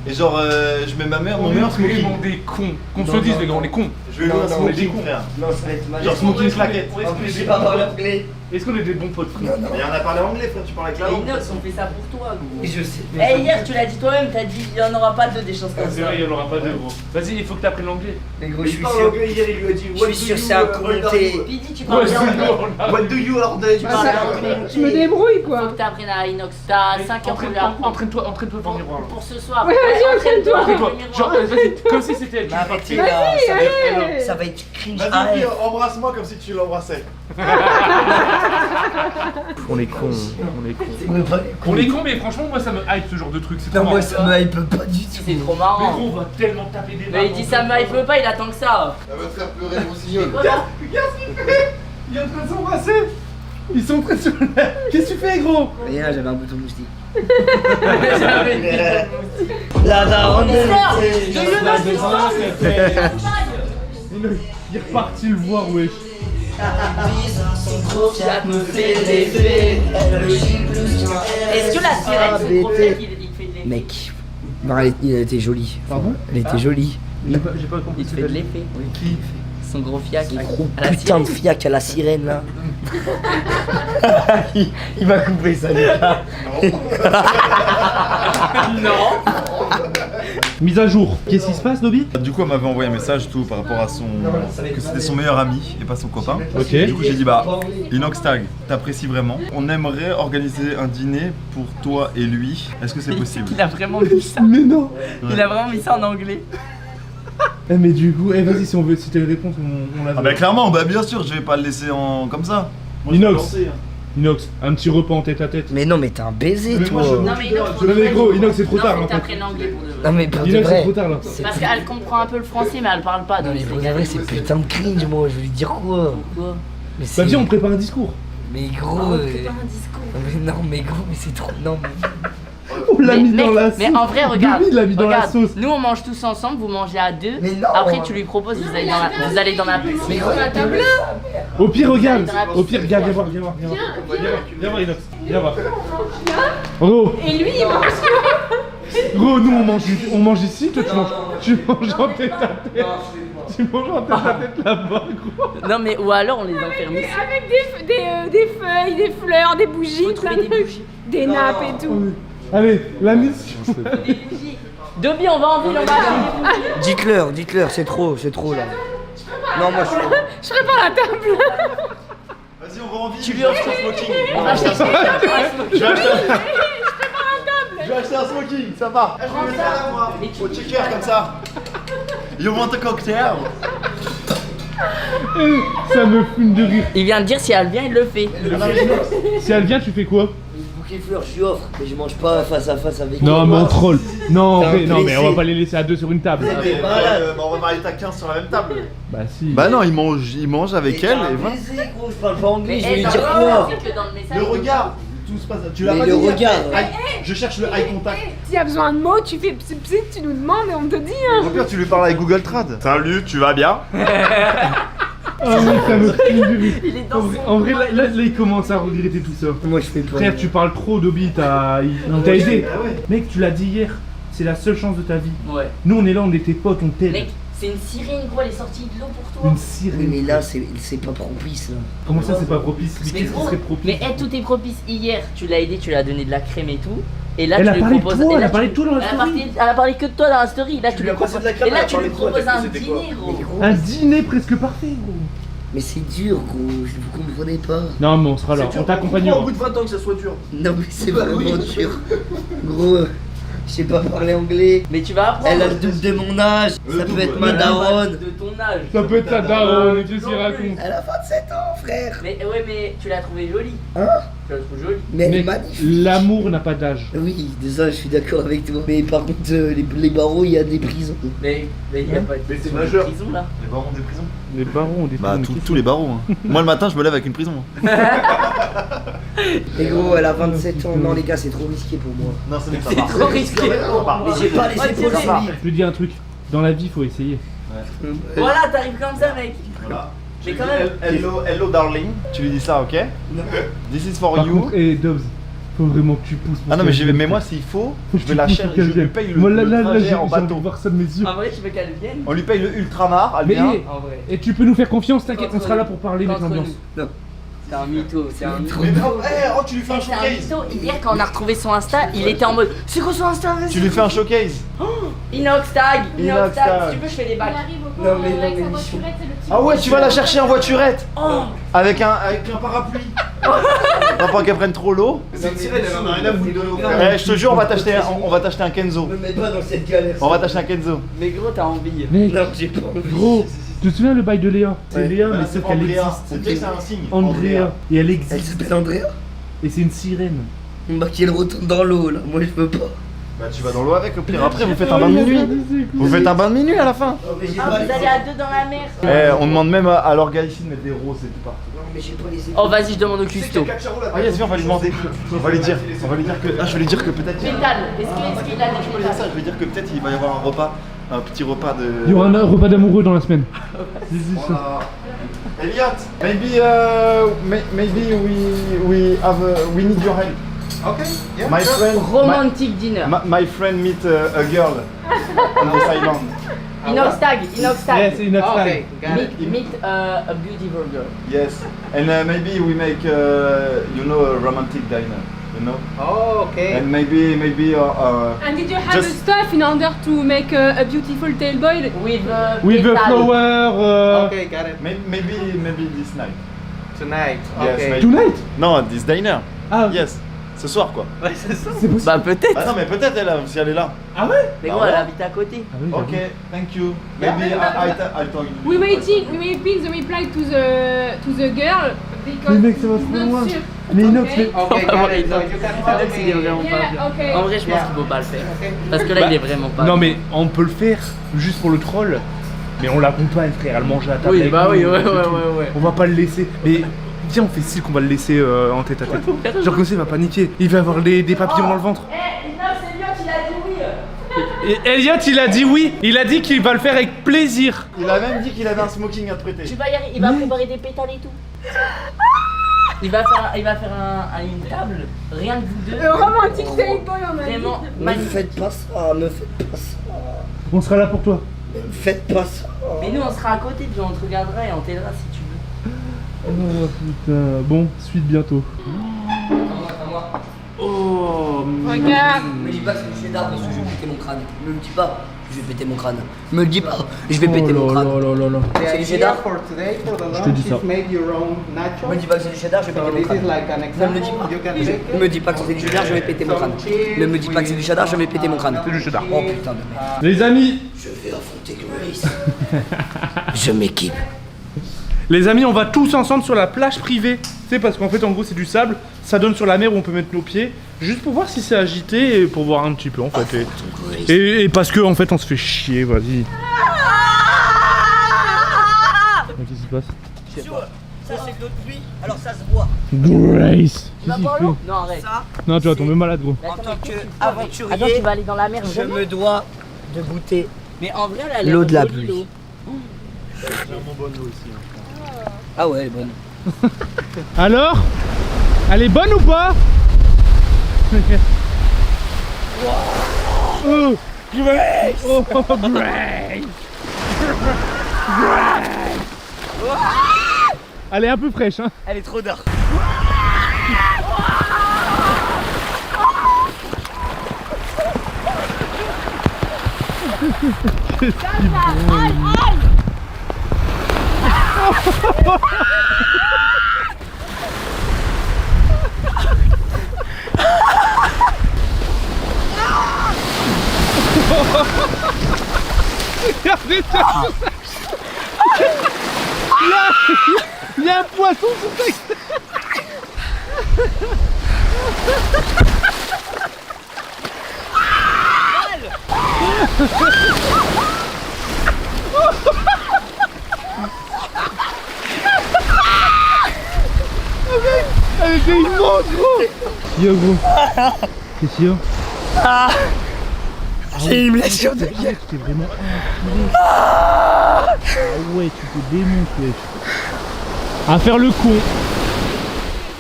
Et genre, je mets ma mère, mon On est meilleur vraiment smoking. des cons. Qu'on se Non, le dise, non, les gars, on est cons. Je vais Non, louer un non, on est des smoking, cons. frère. Non, ça va être mal. Genre, smoking slaquette. En plus, j'ai pas parlé anglais. Est-ce qu'on est des bons potes, frère? Mais on a parlé anglais, frère, tu parles avec la Et langue. Inox, on fait ça pour toi, gros. Je sais. Eh, hier, tu l'as dit toi-même, t'as dit il y en aura pas deux des choses comme C'est ça. vrai, il n'y en aura pas deux, gros. Vas-y, il faut que tu apprennes l'anglais. Mais gros, Mais je il suis parle sûr. anglais hier, il lui a dit Je suis sûr, c'est un commenté. Pidi, tu parles bien anglais. What do you order? Tu parles bien anglais. Je me débrouille Faut quoi. que t'apprennes à Inox. T'as 5 heures pour lui apprendre. Entraîne-toi pour le miroir. Pour ce soir. Ouais, vas-y, entraîne-toi. Entraîne-toi. Genre, vas-y, comme si c'était elle. Mais arrêtez Vas-y, là, allez. ça va être cringe. Vas-y, Arrête. puis embrasse-moi comme si tu l'embrassais. On est cons, on est cons. Ouais, pas les On couilles. est cons, mais franchement, moi ça me hype ce genre de truc. C'est trop Non, marrant. moi ça me hype pas du tout. C'est trop Mais marrant. gros, on va tellement taper des Mais il dit ça me hype pas, il attend que ça. Elle va te faire pleurer le rossignol. Voilà. Il est en train de s'embrasser. Ils sont en train de se... Qu'est-ce que tu fais, gros? Rien, j'avais un bouton moustique. J'avais dit ça. La daronne de Sœur, l'été. de Younes, Il est reparti le voir, wesh. me fait l'effet. Est-ce que la sirène, c'est trop fait qu'il fait de l'effet? Mec, non, elle était jolie. Pardon? Elle était jolie. J'ai pas compris. Il te fait de l'effet. Qui? Son gros fiac. Gros À la putain de sirène. fiac à la sirène là. il va couper ça, les gars. Non. Mise à jour. Qu'est-ce qui se passe, Dobby? Du coup, elle m'avait envoyé un message tout par rapport à son. Que c'était son meilleur ami et pas son copain. Ok. Du coup, j'ai dit bah, Inox Tag, t'apprécies vraiment. On aimerait organiser un dîner pour toi et lui. Est-ce que c'est possible? Il a vraiment mis ça. Mais non. Il a vraiment mis ça en anglais. Eh, mais du coup, vas-y, si on veut, si t'as une réponse, on la Ah bah clairement, bah bien sûr, je vais pas le laisser en comme ça. Moi, je vais Inox. lancer, hein. Inox, un petit repas en tête à tête. Mais non, mais t'es un baiser, toi. Non mais Inox, Non, mais gros, Inox, c'est trop tard, Non, en faut fait. t'apprendre l'anglais pour de vrai. Non, mais pour de Inox, c'est vrai. trop tard, là. Parce qu'elle comprend un peu le français mais elle parle pas. Non, Donc mais pour de vrai, c'est putain de cringe, moi. Je veux lui dire quoi? Pourquoi? Mais Bah, viens, on prépare un discours. Mais gros. Oh, c'est pas un discours. Mais non, mais gros, mais c'est trop. Non, mais. On l'a mis dans la sauce. Mais en vrai, regarde. Dobby l'a mis dans la regarde, sauce. Nous on mange tous ensemble, vous mangez à deux. Mais non. Après tu lui proposes, vous allez dans la piscine. Mais gros, la table là. Au pire, regarde. Dans la Au pire, regarde, viens voir, viens voir. Viens voir, Inox. Viens voir. Gros, Et lui, il mange. gros, nous on mange ici, toi tu manges en tête à tête. Tu manges en tête à tête là-bas, gros. Non mais ou alors on les enferme ici. Avec des feuilles, des fleurs, des bougies, Faut trouver des bougies. des nappes et tout. Allez, la mission. Des bougies. Dobby, on va en ville, on va acheter des bougies. Dites-leur, c'est trop là. Non, moi je Je prépare la table. Vas-y, on va en ville. Tu lui je vais offres acheter un smoking. On va acheter Je vais acheter un smoking, ça va. Je vais le faire à moi. Au checker comme ça. You want a cocktail? Ça me fume de rire. Il vient de dire si elle vient, il le fait. Si elle vient, tu fais quoi? bouquet de fleurs, je lui offre, mais je mange pas face à face avec Non, elle. mais on troll. Non, T'es un non, mais on va blessé. pas les laisser à deux sur une table. Mais voilà. on va parler à 15 sur la même table. Bah si. Bah non, il mange avec elle et voilà. Baiser, gros, je parle pas anglais, Mais je vais lui elle, dire dans quoi le- que dans le message, Le regard, tout se passe. Tu l'as Mais pas le dit hier. regard. Je cherche le eye contact. S'il y a besoin de mots, tu fais psip psip, tu nous demandes et on te dit. Hein. Au pire, tu lui parles avec Google Trad. Salut, tu vas bien? Ah oui, ça me fume de rire. Il est dans son En vrai, là, il commence à regretter tout ça. Moi je fais pas. Frère, tu parles trop, Dobby, il t'a aidé. Mec, tu l'as dit hier, c'est la seule chance de ta vie. Ouais. Nous, on est là, on est tes potes, on t'aide. Mec, c'est une sirène, gros, elle est sortie de l'eau pour toi. Une Oui, sirène. mais là c'est pas propice là. Comment ça, c'est pas propice? Mais Mais qu'est-ce qui gros, serait propice? mais hey, tout est propice. Hier, tu l'as aidé, tu l'as donné de la crème et tout. Et là, Elle tu a lui parlé de proposes. toi, et elle là, a parlé tu- de toi dans la elle a story. Elle a parlé que de toi dans la story. Là, tu lui lui as passé proposes. de la crème, Et là, elle a tu lui parlé de toi, proposes t'as un dit, c'était quoi dîner, gros. Mais gros, Un dîner presque parfait, gros. mais c'est dur gros, vous comprenez pas. Non, mais on sera là, on t'accompagnera. Au bout de 20 ans que ça soit dur. Non mais c'est vraiment dur. Gros, je sais pas parler anglais. Mais tu vas apprendre. Elle a le double de mon âge, ça peut être ma daronne. De ton âge. Ça peut être ta daronne, qu'est-ce qu'il raconte? Elle a 27 ans frère. Mais ouais, mais tu l'as trouvée jolie. Hein? Tu l'as trouvée jolie. Mais elle est Mec, magnifique. l'amour n'a pas d'âge. Oui, désolé, je suis d'accord avec toi. Mais par contre, les barreaux, il y a des prisons. Mais il y a pas de Mais c'est de majeur. prison là. Les barons des prisons. Les barons ont des Bah, prisons, tous les barons. Hein. Moi, le matin, je me lève avec une prison. Et gros, elle a 27 ans. Non, les gars, c'est trop risqué pour moi. Non, c'est C'est trop risqué. Mais j'ai pas les Ouais, épaules c'est ça. solides. Je te dis un truc, dans la vie, faut essayer. Voilà, t'arrives comme ça, mec. Voilà. Mais quand même. Hello, darling. Tu lui dis ça, ok? This is for Par you. contre, Dobbs, faut vraiment que tu pousses. pour Ah non, mais, qu'elle vienne. mais moi, s'il faut, Faut que je tu vais la pousses chercher. pour qu'elle Je lui vienne. paye Moi, le là, trajet j'ai en envie bateau. de voir ça de mes yeux. En vrai, tu veux qu'elle vienne? On lui paye le ultramar, elle Mais, vient. En vrai. et tu peux nous faire confiance, t'inquiète, on Entre sera là nous. pour parler, mettre Entre l'ambiance. nous. C'est un mytho, c'est un mytho. Mais oh, tu lui fais un C'est un showcase. mytho. Hier, quand on a retrouvé son Insta, il était en mode c'est quoi son Insta? vas-y. Tu lui fais un showcase. Inox tag, Inox Inox tag. tag. Si tu veux, je fais les bacs. Non, mais non, mais Michou. Ah ouais, tu vas la chercher en voiturette. Oh, Avec un parapluie. Pas pour qu'elle prenne trop l'eau. Cette sirène, elle en a rien à foutre de l'eau, frère. Eh, je te jure, on va t'acheter un Kenzo. Me mets pas dans cette galère. On va t'acheter un Kenzo. mais gros, t'as envie. Mec, Non, j'ai pas envie. gros, tu te souviens le bail de Léa? C'est Léa, mais sauf qu'elle Andrea. existe. C'est tu sais que c'est un signe. Andrea. Et elle Elle existe. s'appelle Andrea. Et c'est une sirène. Bah, qu'elle retourne dans l'eau là. Moi, je peux pas. Bah tu vas dans l'eau avec, au pire après vous faites un bain de minuit. Vous faites un bain de minuit à la fin. Non, mais j'ai Ah, pas vous les allez à deux dans la mer. Eh, on demande même à l'organisme de mettre des roses et tout partout. Non, mais j'ai pas les épaules. Oh, vas-y, je demande au cuistot. Ah yes, viens, on va lui demander. On va lui dire que. Ah, je vais lui dire que peut-être. Pétale, est-ce qu'il a Je vais des dire ça, je vais dire que peut-être il va y avoir un repas, un petit repas de. Il y aura un repas d'amoureux dans la semaine. Vas-y, ça. Voilà. Elliot, maybe we need your help. Ok, yeah. My friend, romantic dinner? my friend meet a girl on this island. Inox tag, Inox tag. Yes, c'est une autre taille. Meet a beautiful girl. Yes, and maybe we make a romantic dinner. you know. Oh, okay. And maybe And did you have Just- the stuff in order to make a beautiful tail boil? With the flower. Okay, got it. maybe this night. Tonight. Yes, Okay. maybe. Tonight. Non, this diner. Ah, Yes. Ce soir quoi. Ouais, c'est ça. Bah peut-être. Ah non mais peut-être elle si elle est là. Ah ouais. Mais Ah gros, ouais. elle habite à côté. Ah oui, Ok, thank you. Maybe I'll talk. We waiting the reply to the girl because Mais mec, ça va trop not loin. sure. Mais Inox, Okay. mais. Okay, got it. So you can follow Alex, il est me. vraiment pas bien. Yeah, okay. En vrai, je pense qu'il faut pas le faire. Parce que là, Bah, il est vraiment pas Non bien. mais on peut le faire juste pour le troll, mais on l'accompagne frère, elle mange à la table. Oui, avec bah nous, oui, et ouais, tout. ouais. On va pas le laisser. Mais viens, on fait style qu'on va le laisser en tête à tête. Genre comme ça il va paniquer, il va avoir des papillons dans le ventre. Eh, non, c'est bien qu'il a dit oui. Et Elliot il a dit oui, il a dit qu'il va le faire avec plaisir. Il a même dit qu'il avait un smoking à te prêter. Tu vas y arriver, il va préparer des pétales et tout. Il va faire une table, rien que vous deux. Le romantique tail boil on a dit. Vraiment Me magnifique. faites pas ça, me faites pas ça. On sera là pour toi. Me faites pas ça. Mais nous, on sera à côté, puis on te regardera et on t'aidera si tu veux. Oh putain. Bon, suite bientôt. À moi. Oh. Regarde. Me dis pas que c'est du cheddar parce que je vais péter mon crâne. Me le dis pas, je vais péter mon crâne. Me le dis pas, je vais péter mon crâne. The C'est du idea cheddar. for today, for the te dis lunch, ça. is make your own nachos. Me dis pas que c'est du cheddar, je vais So péter mon this is crâne. like an Ne me example. le dis pas. You can take it. Me dis pas que c'est du cheddar, je vais péter mon crâne. Ne me dis pas que c'est du cheddar, je vais péter mon crâne. C'est du cheddar. Oh putain de merde. Les amis, Je vais affronter Grace. Je m'équipe. Les amis, on va tous ensemble sur la plage privée. Tu sais, parce qu'en fait, en gros, c'est du sable. Ça donne sur la mer où on peut mettre nos pieds. Juste pour voir si c'est agité et pour voir un petit peu, en fait. Et parce que, en fait, on se fait chier, vas-y. qu'est-ce qui se passe? Ça c'est de l'eau de pluie, alors ça se voit. Grace. Tu vas boire l'eau? Non, arrête. Ça, Non, tu vas tomber malade, gros. en tant Attends, tu qu'aventurier, vas aller dans la mer, je vraiment. me dois de goûter. Mais en vrai, là, elle est L'eau de la jolie, pluie. l'eau. Ah ouais, elle est bonne. Alors, elle est bonne ou pas? Oh, Grace! Oh, Grace! Elle est un peu fraîche, hein? Elle est trop dark. Regardez ça! Il y a un poisson sur ta tête! Elle était immense, gros! Yo, gros! Qu'est-ce qu'il y a? J'ai une blessure de gueule. T'es vraiment enculé. Ah ouais, tu te démontes, wesh. À faire le con.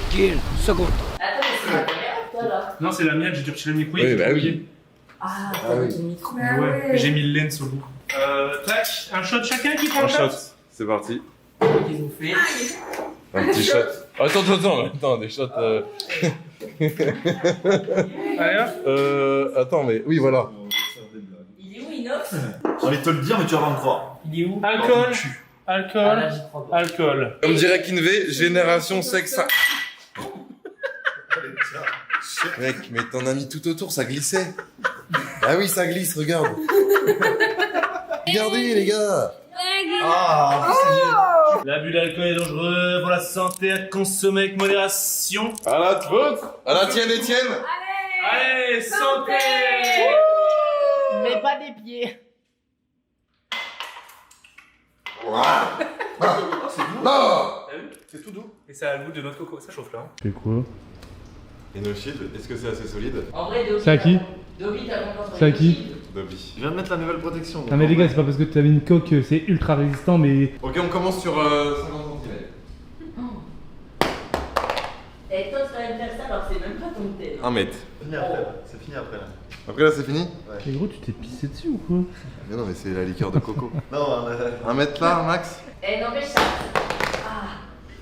Kill, seconde. Attends, mais c'est la caméra, toi, là. Non, c'est la mienne, j'ai dû retirer le micro. Oui, bah oui. Ah, t'as mis ton micro. Ouais, j'ai mis le lens au bout. Tac, un shot chacun qui prend le shot. C'est parti. Qu'est-ce qu'on fait? Un petit shot. Attends, des shots. Allez, hop. Attends, mais oui, voilà. Il est où, Inox? J'ai envie de te le dire, mais tu vas pas me croire. Il est où? Alcool, Ah, alcool, là, j'y crois pas. alcool. Comme dirait Kinvey, génération sexe. Mec, mais t'en as mis tout autour, ça glissait. Ah oui, ça glisse, regarde. Regardez, les gars. L'abus d'alcool est dangereux pour la santé, à consommer avec modération. À la vôtre. À la tienne, Étienne. Allez, santé! Mais pas des pieds. Non. C'est tout doux. Et ça a le goût de notre coco, ça chauffe là. C'est quoi? Et no shit, est-ce que c'est assez solide? En vrai, Dobby. C'est à qui? Dobby, t'as confiance en C'est à les qui? filles? Dobby. Je viens de mettre la nouvelle protection. donc Non mais en les gars, vrai- c'est pas parce que tu avais une coque, c'est ultra résistant, mais... Ok, on commence sur 50 cm. Et toi, tu vas me faire ça alors que c'est même pas ton thé. 1 mètre. C'est fini après là. Après là, c'est fini? Mais gros, tu t'es pissé dessus ou quoi? Mais non, mais c'est la liqueur de coco. Non, 1 mètre là, max. Eh non, mais ça. Ah,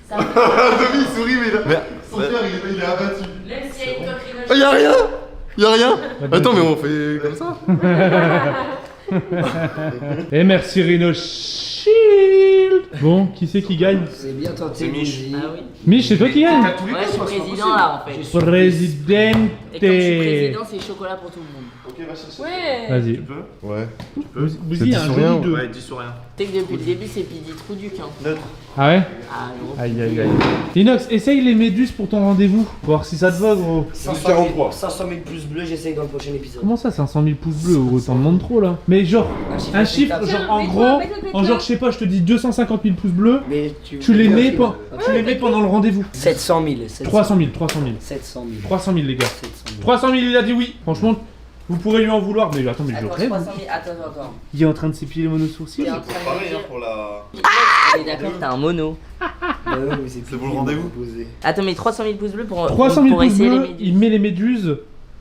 ça me. Dobby, souris, mais là. Mais Son père, il est abattu. Même s'il y a une coquerie Oh, y'a rien. Y'a rien. Attends, mais on fait comme ça. Et merci Rhino Shield. Bon, qui c'est qui gagne? C'est bien tenté, Mich. Ah oui. Mich, c'est toi qui gagne? Ouais, je suis président là en fait. Présidente. Et comme je suis président, c'est chocolat pour tout le monde. Ok, va chercher. Ouais. Vas-y. Ouais. Vous C'est y 10 a un sur joli rien, 2. Ouais, 10 sur rien. Tu sais que depuis le début, c'est Pidi Trouduc. Hein. Neutre. Ah ouais? Ah non. Aïe aïe aïe. Inox, essaye les méduses pour ton rendez-vous. Voir si ça te va, gros. 500 000 pouces bleus, j'essaye dans le prochain épisode. Comment ça, 500 000 pouces bleus, gros? T'en demandes trop là. Mais genre, un chiffre, Tiens, genre en mets-toi, gros, mets-toi. en genre, je sais pas, je te dis 250 000 pouces bleus. Mais Tu les mets, pendant le rendez-vous. 700 000. 300 000, 300 000. 700 000. 300 000 les gars. 700 000. 300 000 il a dit oui. Franchement, vous pourrez lui en vouloir. Mais attends, mais je Attends, rêve. 300 000. Attends. Il est en train de s'épiler mon sourcil. T'es en train de Pareil, dire- hein, pour la. On est d'accord que t'as un mono. C'est pour le rendez-vous. Attends, mais 300 000 pouces bleus pour 300 000 pour pouces essayer les bleus, méduses. il met les méduses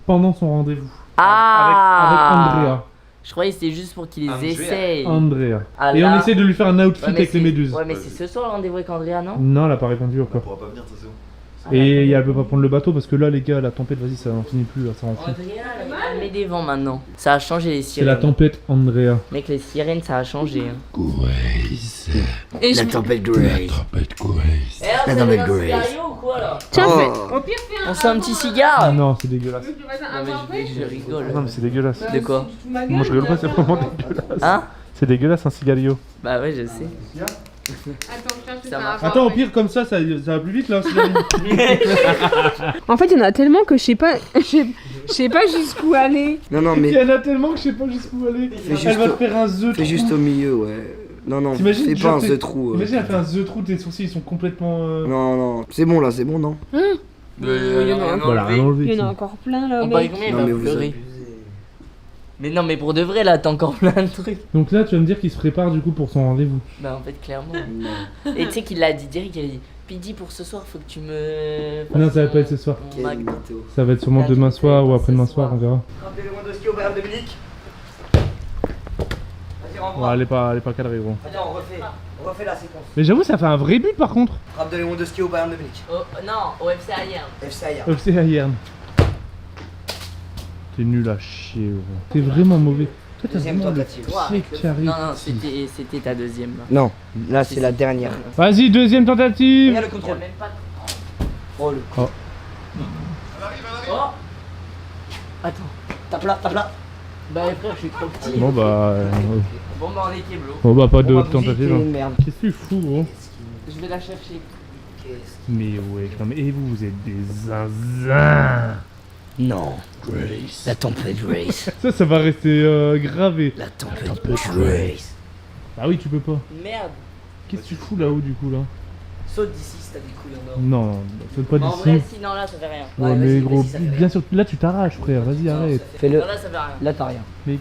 pendant son rendez-vous. Ah Avec Andrea. Je croyais que c'était juste pour qu'il les essaye. Andrea. Ah Et là. on essaie de lui faire un outfit Ouais, mais avec les c'est- méduses. Ouais, mais c'est ce soir le rendez-vous avec Andrea, non? Non, elle a pas répondu On encore. pourra pas venir, ça c'est bon. Et elle peut pas prendre le bateau parce que là, les gars, la tempête, vas-y, ça en finit plus, là, ça en fout. Andrea, elle met des vents maintenant. Ça a changé les C'est la sirènes. tempête, Andrea. Mec, les sirènes, ça a changé. Hein. Et La tempête Grace. Eh, La on tempête un Grace. cigario ou quoi là? Tiens, Oh. au pire, fais un. On se fait un petit cigare? Non, c'est dégueulasse. Tu vas faire Non, un mais après. je rigole. Non, mais c'est dégueulasse. De quoi? Moi, je rigole pas, c'est vraiment dégueulasse. Hein? C'est dégueulasse, un cigario. Bah ouais, je sais. Attends, tiens, je Ça fais marche. un Attends, au après. pire, comme ça va plus vite, là, un cigario. En fait, il y en a tellement que je sais pas, je sais pas jusqu'où aller. Non, non, Il mais y en a tellement que je sais pas jusqu'où aller. juste Elle va au- te faire un The fais juste au milieu, ouais. Non, non, T'imagines, fais genre, pas un t'es- The trou. Imagine, elle fait un The trou, tes sourcils, ils sont complètement. Non, non, c'est bon là, c'est bon, non? Il y en a Voilà, rien enlevé. Il y en a encore plein là. On mec. parie combien il Non, va mais vous pleurer? abusez. Mais non, mais pour de vrai, là, t'as encore plein de trucs. Donc là, tu vas me dire qu'il se prépare du coup pour son rendez-vous. Bah, en fait, clairement. Et tu sais qu'il l'a dit direct, il a dit Pidi, pour ce soir, faut que tu me. Non, ça va pas être ce soir. Mon Quel Mac. mytho. Ça va être sûrement demain soir ou après-demain soir, on verra. Rappelez le Lewandowski au Bayern de Munich. Vas-y, Bon, renvoie. elle est pas cadrée, gros. Vas-y, on refait la séquence. Mais j'avoue, ça fait un vrai but par contre. Frappe de Lewandowski au Bayern de Munich. Oh, non, au FC Ayern. FC Ayern. FC Ayern. T'es nul à chier, gros. T'es vraiment mauvais. Toi, t'as Deuxième vraiment le tentative. pied qui arrive. Non, non, c'était ta deuxième là. Non, là c'est la dernière. Vas-y, deuxième tentative. Regarde le Il y a contrôle. même pas de. Oh le. Oh Attends. Tape là, tape là. Bah, frère, je suis trop petit. Bon bah. Bon, bah, on est kéblo. Bon bah, pas On de va vous tentative. éviter hein. une merde. Qu'est-ce que tu fous, gros? Je vais la chercher. Mais ouais, non, mais et vous êtes des zinzins. Non. Grace. La tempête Grace. Ça va rester gravé. La tempête Grace. Ah oui, tu peux pas. Merde. Qu'est-ce que tu fous là-haut du coup là? Saute d'ici si t'as des couilles en or. Non, saute pas En vrai, d'ici. si, non, là, ça fait rien. Ouais, Ouais, mais vas-y, gros, vas-y, ça fait bien sûr, là tu t'arraches, frère. Vas-y, arrête. Non, Fais-le. là, ça fait rien. Là t'as rien. Mais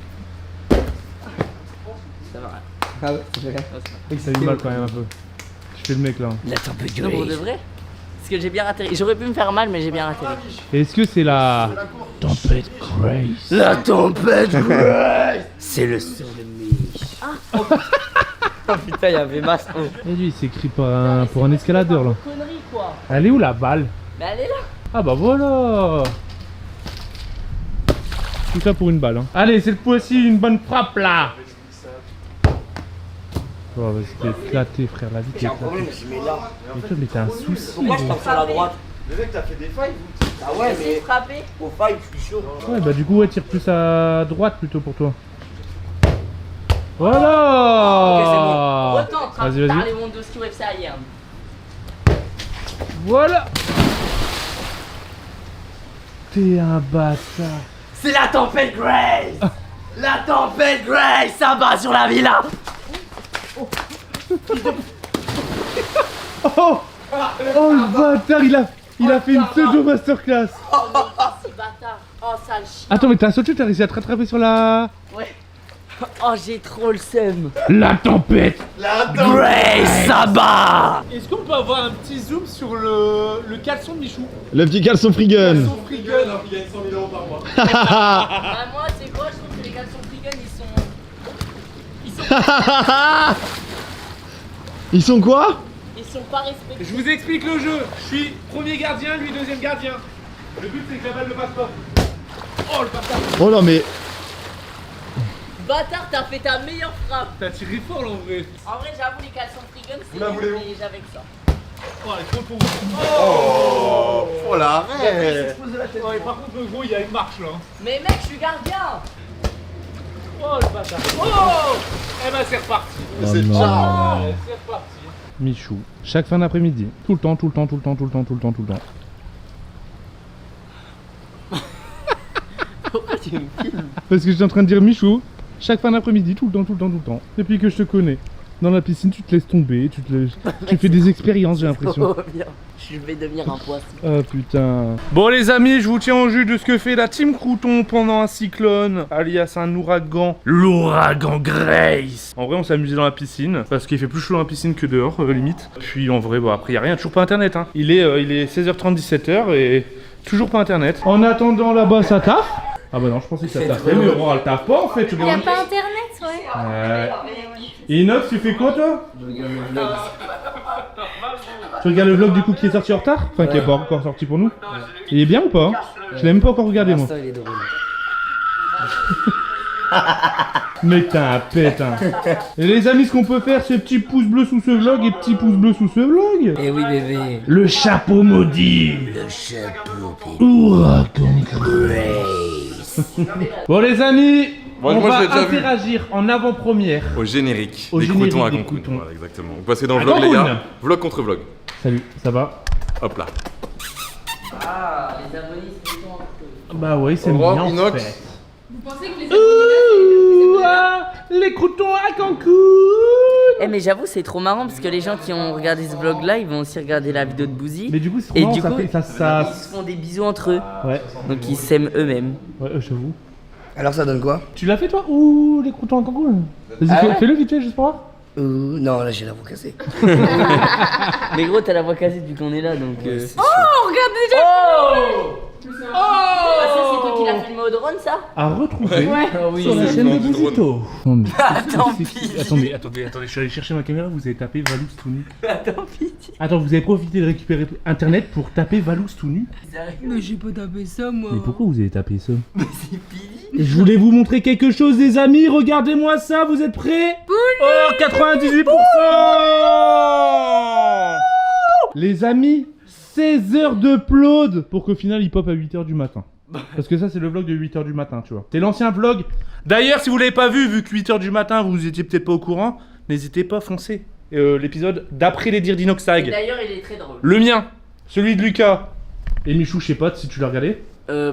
Ça va rien. Ah ouais, ça fait rien. Là, ça va. ça fait mal quand même un peu. Je fais le mec là. La tempête Non, pour de vrai. Parce que j'ai bien atterri. J'aurais pu me faire mal, mais j'ai bien atterri. Est-ce que c'est la tempête Grace? La tempête Grace. C'est le son de Mich. Oh putain, il y avait masse. Oh. Et lui, il s'écrit pour un escaladeur là. Connerie, quoi. Elle est où la balle? Mais elle est là. Ah bah voilà. Tout ça pour une balle. Hein. Allez, cette fois-ci, une bonne frappe là. Oh, vas-y, t'es éclaté, frère. La vie, t'es J'ai un éclaté. problème, je mets là. Mais toi, mais t'as un souci. Pourquoi je gros. tape sur la droite? Le mec, t'as fait des failles, vous. Ah ouais, J'ai mais frappé. au faille, je suis chaud. Ouais, bah du coup, ouais, tire plus à droite plutôt pour toi. Voilà. Ok, c'est bon. Retente. Ah. Vas-y, vas-y. Par les Lewandowski au FC Ayern. Voilà. T'es un bâtard. C'est la tempête Grace. La tempête Grace, ça bat sur la villa. Oh, le bâtard, il a fait une pseudo masterclass. Si bâtard. Oh, sale chien. Attends, mais t'as sauté, t'as réussi à te rattraper sur la... Ouais. Oh, j'ai trop le seum. La tempête. Grace, ça bat. Est-ce qu'on peut avoir un petit zoom sur le caleçon de Michou? Le petit caleçon free gun. Son free gun, hein, il gagne 100 000 € par mois. Bah, moi, c'est quoi? Je trouve que les caleçons free gun, ils sont Ils sont quoi? Ils Ils sont pas respectés. Je vous explique le jeu. Je suis premier gardien, lui deuxième gardien. Le but c'est que la balle ne passe pas. Oh le bâtard. Oh non, mais. Bâtard, t'as fait ta meilleure frappe. T'as tiré fort là en vrai. En vrai, j'avoue, les caleçons free gun, c'est Vous la voulez où léger avec ça. Oh elle est trop pour vous. Oh l'arrêt. Ouais, par contre le gros il y a une marche là. Mais mec, je suis gardien. Oh le bâtard. Oh. Eh ben c'est reparti. C'est non. ciao. Ouais, c'est reparti. Michou, chaque fin d'après-midi, tout le temps. Pourquoi tu me filmes? Parce que j'étais en train de dire Michou, chaque fin d'après-midi, tout le temps. Depuis que je te connais. Dans la piscine, tu te laisses tomber, tu fais des expériences, j'ai l'impression. Oh bien. Je vais devenir un poisson. Ah putain. Bon les amis, je vous tiens au jus de ce que fait la team Crouton pendant un cyclone, alias un ouragan. L'ouragan Grace. En vrai on s'est amusé dans la piscine, parce qu'il fait plus chaud dans la piscine que dehors, limite. Puis en vrai, bon après y a rien, toujours pas internet hein. Il est 16h30, 17h et toujours pas internet. En attendant là-bas, ça taffe. Ah bah non, je pensais que ça taffait, mais Aurora elle taffe pas en fait. Il n'y a pas internet, ouais. Inox, tu fais quoi toi? Je regarde le vlog. Tu regardes le vlog du coup qui est sorti en retard? Enfin qui est pas encore sorti pour nous. Il est bien ou pas? Je l'ai même pas encore regardé moi. Ça, il est drôle. Mec t'as un pète hein. Et les amis, ce qu'on peut faire c'est petit pouce bleu sous ce vlog et petit pouce bleu sous ce vlog. Eh oui bébé. Le chapeau maudit. Le chapeau Ouragan Bon les amis, Moi, on je va l'ai déjà vu. interagir en avant-première. Au générique. Au des générique croutons à des Cancun. croutons. Voilà, exactement. Vous passez dans le À vlog, les Cancun. gars. Vlog contre vlog. Salut, ça va? Hop là. Ah, les abonnés se font entre eux. Bah ouais, c'est Aurore, bien en Inox. fait. Vous pensez que les abonnés là, Les croutons à Cancun. Eh mais j'avoue c'est trop marrant parce que les gens qui ont regardé ce vlog là ils vont aussi regarder la vidéo de Bouzy. Mais du coup, c'est Et marrant, du ça coup, fait ça. Ils se font des bisous entre eux. Ouais, Donc ils s'aiment eux-mêmes. ouais, j'avoue. Alors ça donne quoi? Tu l'as fait toi ou les croutons à Cancun? Vas-y, Ah ouais. fais-le vite fait juste pour voir. Non, là j'ai la voix cassée. Mais gros t'as la voix cassée depuis qu'on est là donc... Oh, regarde déjà. Oh Ah ça c'est toi qui l'as filmé au drone ça? À retrouver Ah oui. sur la chaîne de Bouzito. Non mais... Attends pitié. Attendez, je suis allé chercher ma caméra, vous avez tapé Valous tout nu. Attends pitié. Attends, vous avez profité de récupérer internet pour taper Valous tout nu? Mais j'ai pas tapé ça, moi. Mais pourquoi vous avez tapé ça? Mais c'est Billy. Et je voulais vous montrer quelque chose les amis, regardez-moi ça, vous êtes prêts? Oh 98%. Les amis, 16 heures de upload pour qu'au final il pop à 8h du matin. Parce que ça c'est le vlog de 8h du matin, tu vois. C'est l'ancien vlog. D'ailleurs si vous l'avez pas vu que 8h du matin vous étiez peut-être pas au courant, n'hésitez pas, foncez. L'épisode d'après les dires d'Inox Tag. D'ailleurs il est très drôle. Le mien, celui de Lucas. Et Michou, je sais pas si tu l'as regardé.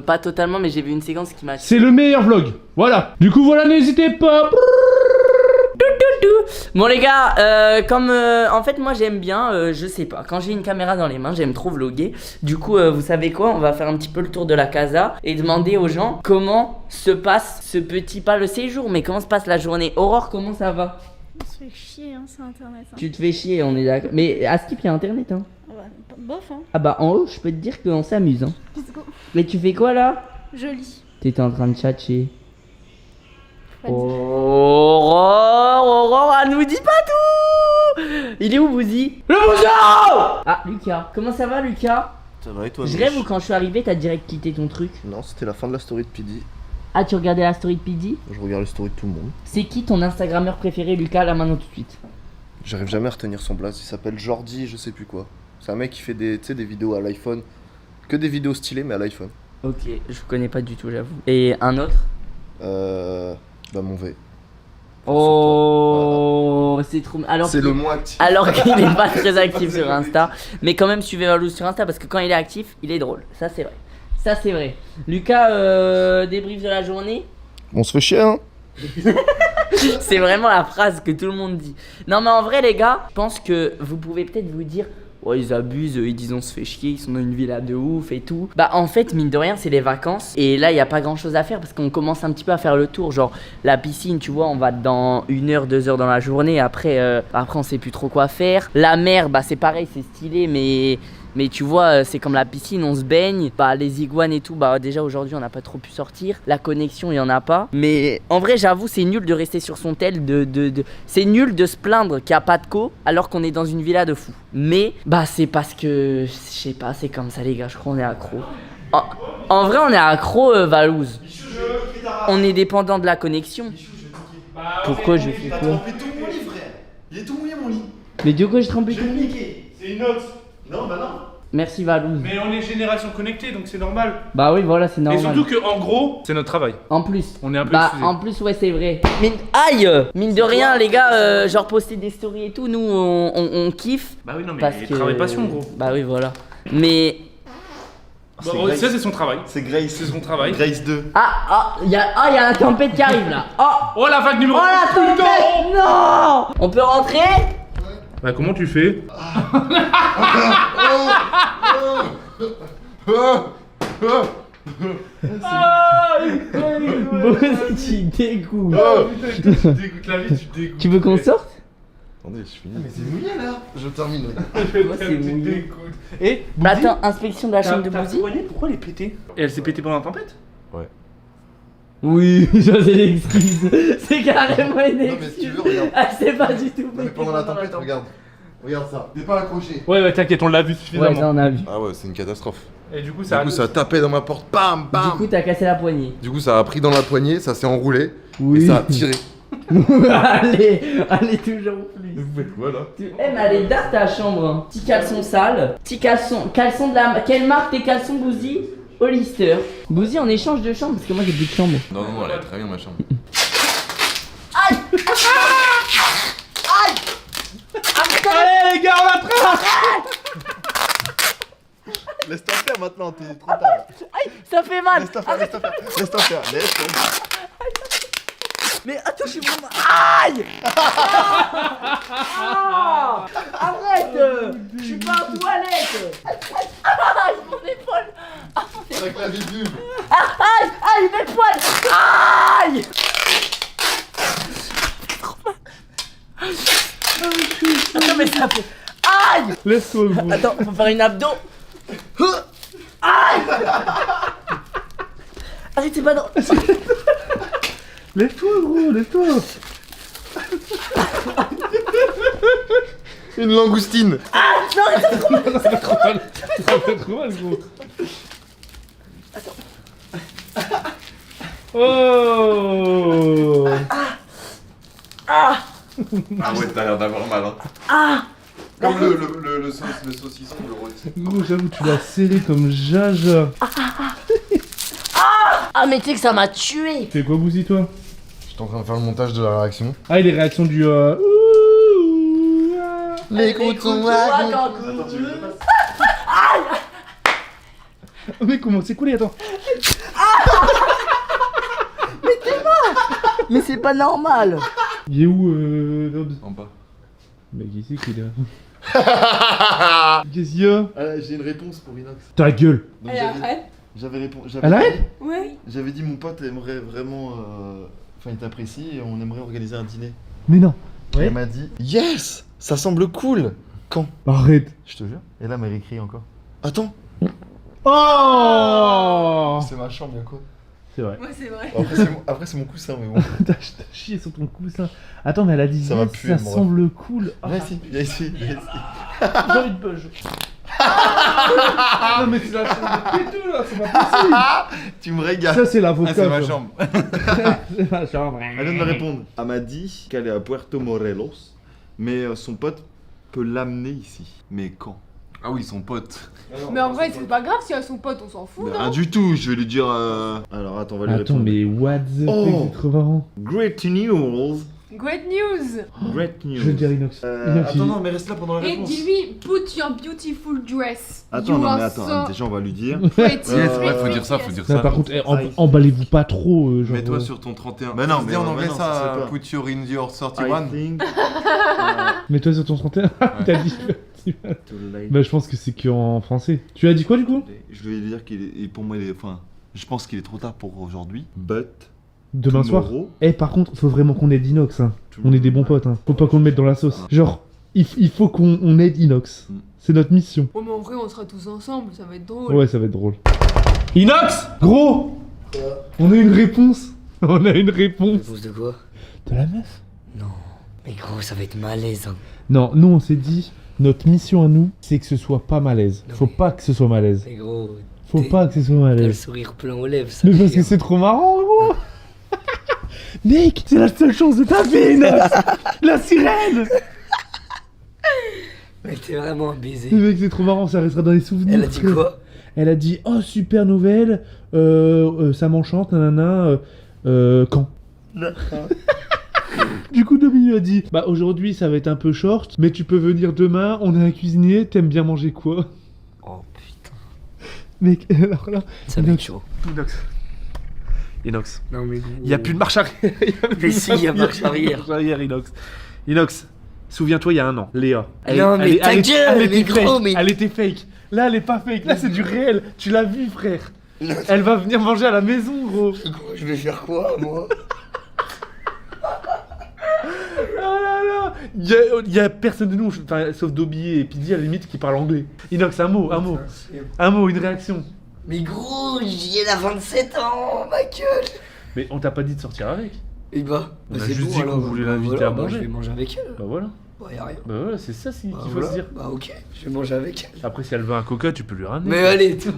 Pas totalement mais j'ai vu une séquence qui m'a... C'est le meilleur vlog. Voilà. Du coup voilà, n'hésitez pas. Bon les gars, comme en fait moi j'aime bien, je sais pas, quand j'ai une caméra dans les mains j'aime trop vlogger. Du coup vous savez quoi, on va faire un petit peu le tour de la casa et demander aux gens comment se passe ce petit, pas le séjour, mais comment se passe la journée. Aurore, comment ça va? On se fait chier, hein, c'est internet. Hein. Tu te fais chier, on est d'accord. Mais à Skip il y a internet hein. Ouais, bof, hein. Ah bah en haut je peux te dire qu'on s'amuse hein. Let's go. Mais tu fais quoi là? Je lis. T'étais en train de tchatcher. Pas de- Aurore, elle nous dit pas tout. Il est où Bouzy? Le Bouzo! Ah Lucas, comment ça va Lucas? Ça va et toi? Je rêve ou quand je suis arrivé t'as direct quitté ton truc? Non, c'était la fin de la story de PD. Ah tu regardais la story de PD? Je regarde les stories de tout le monde. C'est qui ton Instagrammeur préféré Lucas là maintenant tout de suite? J'arrive jamais à retenir son blaze. Il s'appelle Jordi, je sais plus quoi. C'est un mec qui fait des vidéos à l'iPhone. Que des vidéos stylées, mais à l'iPhone. Ok, je connais pas du tout j'avoue. Et un autre? Bah mon V. Oh, c'est trop... C'est le moins actif. Alors qu'il n'est pas très actif sur Insta. Mais quand même suivez Valous sur Insta parce que quand il est actif, il est drôle. Ça c'est vrai. Ça c'est vrai. Lucas, débrief de la journée. On se fait chier, hein. C'est vraiment la phrase que tout le monde dit. Non mais en vrai les gars, je pense que vous pouvez peut-être vous dire oh ils abusent, ils disent on se fait chier, ils sont dans une villa de ouf et tout. Bah en fait mine de rien c'est les vacances et là il y a pas grand chose à faire parce qu'on commence un petit peu à faire le tour. Genre la piscine tu vois on va dans 1 heure 2 heures dans la journée, après on sait plus trop quoi faire. La mer bah c'est pareil c'est stylé mais Mais tu vois, c'est comme la piscine, on se baigne. Bah, les iguanes et tout, bah, déjà aujourd'hui, on n'a pas trop pu sortir. La connexion, il y en a pas. Mais en vrai, j'avoue, c'est nul de rester sur son tel. C'est nul de se plaindre qu'il n'y a pas de co alors qu'on est dans une villa de fou. Mais, bah, c'est parce que, je sais pas, c'est comme ça, les gars. Je crois qu'on est accro. En vrai, on est accro, Valouz. On est dépendant de la connexion. Pourquoi je fais quoi? T'as trempé tout mon lit, frère. Il est tout mouillé, mon lit. Mais de quoi j'ai trempé tout le lit? C'est inox. Non, bah non. Merci Valouz. Mais on est génération connectée, donc c'est normal. Bah oui, voilà, c'est Et normal. surtout que en gros, c'est notre travail. En plus. On est un peu Bah excusés. en plus, ouais, c'est vrai. Aïe. Mine de rien, les gars, genre poster des stories et tout, nous on kiffe. Bah oui, non, mais Parce il que... travaille passion, gros. Bah oui, voilà. Mais... Bah, ça, c'est son travail. C'est Grace. C'est son travail. Grace 2. Il y a la tempête qui arrive là. Oh, la vague numéro Oh la tempête. Non. On peut rentrer? Bah comment tu fais? Bon, tu dégoûtes. Tu dégoûtes la vie, tu dégoûtes. Tu veux qu'on sorte? Attendez, je finis. Mais c'est mouillé là. Je termine. Moi, c'est mouillé. Et Attends, inspection de la chambre de Bouzy. Pourquoi elle est pétée? Et elle s'est pétée pendant la tempête? Oui, ça c'est l'excuse. C'est carrément une Non, mais si tu excuse. veux, regarde. Ah, c'est pas du tout. Non, mais pendant la tempête, regarde. Regarde ça. T'es pas accroché. Ouais, t'inquiète, on l'a vu Ouais, suffisamment. ça on a vu. Ah ouais, c'est une catastrophe. Et du coup, Du coup, ça a tapé dans ma porte. Bam, Du bam. coup, t'as cassé la poignée. Du coup, ça a pris dans la poignée, ça s'est enroulé. Oui. Et ça a tiré. allez, toujours plus. Vous faites quoi là? Eh, mais elle est dark ta chambre. Hein. Petit caleçon sale. Petit caleçon. Caleçon de la. Quelle marque tes caleçons, Bouzy? Hollister. Bouzy, on échange de chambre parce que moi j'ai plus de chambre. Non, non, non, elle est très bien ma chambre. Aïe. Allez, les gars, on attrape! Laisse-toi faire maintenant, t'es trop tard. Ça fait mal. Laisse-toi faire, laisse-toi faire. Laisse-toi faire, laisse-toi faire. Mais attends, je suis vraiment. Aïe. Ah. Arrête. Je suis pas en toilette. Aïe, mon épaule. Avec la vue. Aïe, aïe, mes poils. Aïe. Attends, mais ça fait. Aïe. Laisse-toi, gros. Attends, faut faire une abdo. Aïe. Arrête, c'est pas drôle. Lève-toi, gros, lève-toi. Une langoustine. Ah, non, ça fait trop mal. Ça fait trop mal. Ça fait trop mal, gros. Oh. Ah. Ah ouais, t'as l'air d'avoir mal. Hein. Ah. Comme le saucisson, le rôti. Gros, j'avoue, tu l'as serré comme jaja. Ah, mais tu sais que ça m'a tué. Tu fais quoi, Bouzy, toi? J'étais en train de faire le montage de la réaction. Ah, et les réactions du. Les gouttes sont Attends, Oh, mais comment c'est coulé, attends. mais c'est pas normal. Il est où, Nobs? En bas. Mais qui c'est qu'il est là? Qu'est-ce qu'il y a? J'ai une réponse pour Inox. Ta gueule. Donc, Elle arrête. j'avais répondu. Elle arrête? Ouais. J'avais dit mon pote aimerait vraiment. Enfin, il t'apprécie et on aimerait organiser un dîner. Mais non. Et elle m'a dit yes, ça semble cool. Quand? Arrête. Je te jure. Et là, elle m'a réécrit encore. Attends. Oh. C'est ma chambre, y'a quoi? C'est vrai. Ouais, c'est vrai. Après, c'est mon coussin, mais bon. T'as chié sur ton coussin. Attends, mais elle a dit Ça va yes, puer, ça moi. semble cool. Ah, Viens ici, viens ici, viens ici. j'ai envie de buzz. Non, mais c'est la chambre de péteux, là, c'est pas possible. Tu me régales. Ça, c'est l'avocat. c'est ma ça. chambre. C'est ma chambre. Elle vient de me répondre. Elle m'a dit qu'elle est à Puerto Morelos, mais son pote peut l'amener ici. Mais quand? Ah oui, son pote. Mais en vrai, c'est pas grave si elle a son pote, on s'en fout, Mais non? rien du tout, je vais lui dire. Alors attends, on va lui Attends, répondre. mais what the Oh. fuck, c'est trop marrant. Great news. Great news! Great news. Je vais le dire Inox. Inox, il- Attends, non, mais reste là pendant la Et réponse. dis-lui, put your beautiful dress. Attends, You non, are mais attends, so déjà on va lui dire. pretty. Yes, Ouais, faut dire ça, faut dire Non, ça. par contre, Aïe. emballez-vous pas trop. Genre, Mets-toi sur ton 31. Mais non, Ça se mais dit en non, anglais mais non, ça se ça, fait pas. put your in your I 31. think Mets-toi sur ton 31. T'as dit. too late. Bah, je pense que c'est qu'en français. Tu as dit quoi du coup? Je vais lui dire qu'il est. Pour moi, il est. Enfin, je pense qu'il est trop tard pour aujourd'hui. But. Demain soir. tomorrow, Eh, par contre, faut vraiment qu'on aide Inox. Hein. tout- On est des bons potes. Hein. Faut pas qu'on le mette dans la sauce. Genre, il faut qu'on aide Inox. C'est notre mission. Oh, mais en vrai, on sera tous ensemble, ça va être drôle. Ouais, ça va être drôle. Inox, gros, on a une réponse. On a une réponse. Réponse de quoi? De la meuf? Non. Mais gros, ça va être malaise. Non, nous on s'est dit, notre mission à nous, c'est que ce soit pas malaise. Non, Faut mais- pas que ce soit malaise. Mais gros, Faut pas que ce soit t'as le malaise. sourire plein aux lèvres. Ça Mais parce fait que c'est trop marrant, gros. Mec, c'est la seule chance de ta vie, Inox. La sirène. Mais t'es vraiment un baiser. Mais mec, c'est trop marrant, ça restera dans les souvenirs. Elle a dit frère. quoi? Elle a dit, oh super nouvelle, ça m'enchante, nanana, quand? Du coup, Dominique a dit, bah aujourd'hui ça va être un peu short, mais tu peux venir demain, on est un cuisinier, t'aimes bien manger quoi? Oh putain. Mec, alors là, Ça va être chaud. Inox. Non mais gros. Il y a plus de marche arrière. Mais si, il y a marche arrière. Marche arrière, Inox. Inox, souviens-toi, il y a un an, Léa. Non, mais ta gueule, elle mais était gros, fake. mais- Elle était fake. Là, elle est pas fake. Là, c'est du réel. Tu l'as vu, frère. Elle va venir manger à la maison, gros. Gros, je vais faire quoi, moi? Oh là là. Il y a personne de nous, enfin, sauf Dobby et Pidi à la limite, qui parle anglais. Inox, un mot. Un mot, une réaction. Mais gros, j'y ai la 27 ans, ma gueule. Mais on t'a pas dit de sortir avec. Et bah, On a c'est juste bon, dit alors, qu'on voulait l'inviter voilà, à bah, manger. je vais manger avec elle. Bah voilà. Bah y'a rien. Bah voilà, c'est ça qu'il Bah, faut voilà. se dire. Bah ok, je vais manger avec elle. Après, si elle veut un coca, tu peux lui ramener. Mais allez, tout.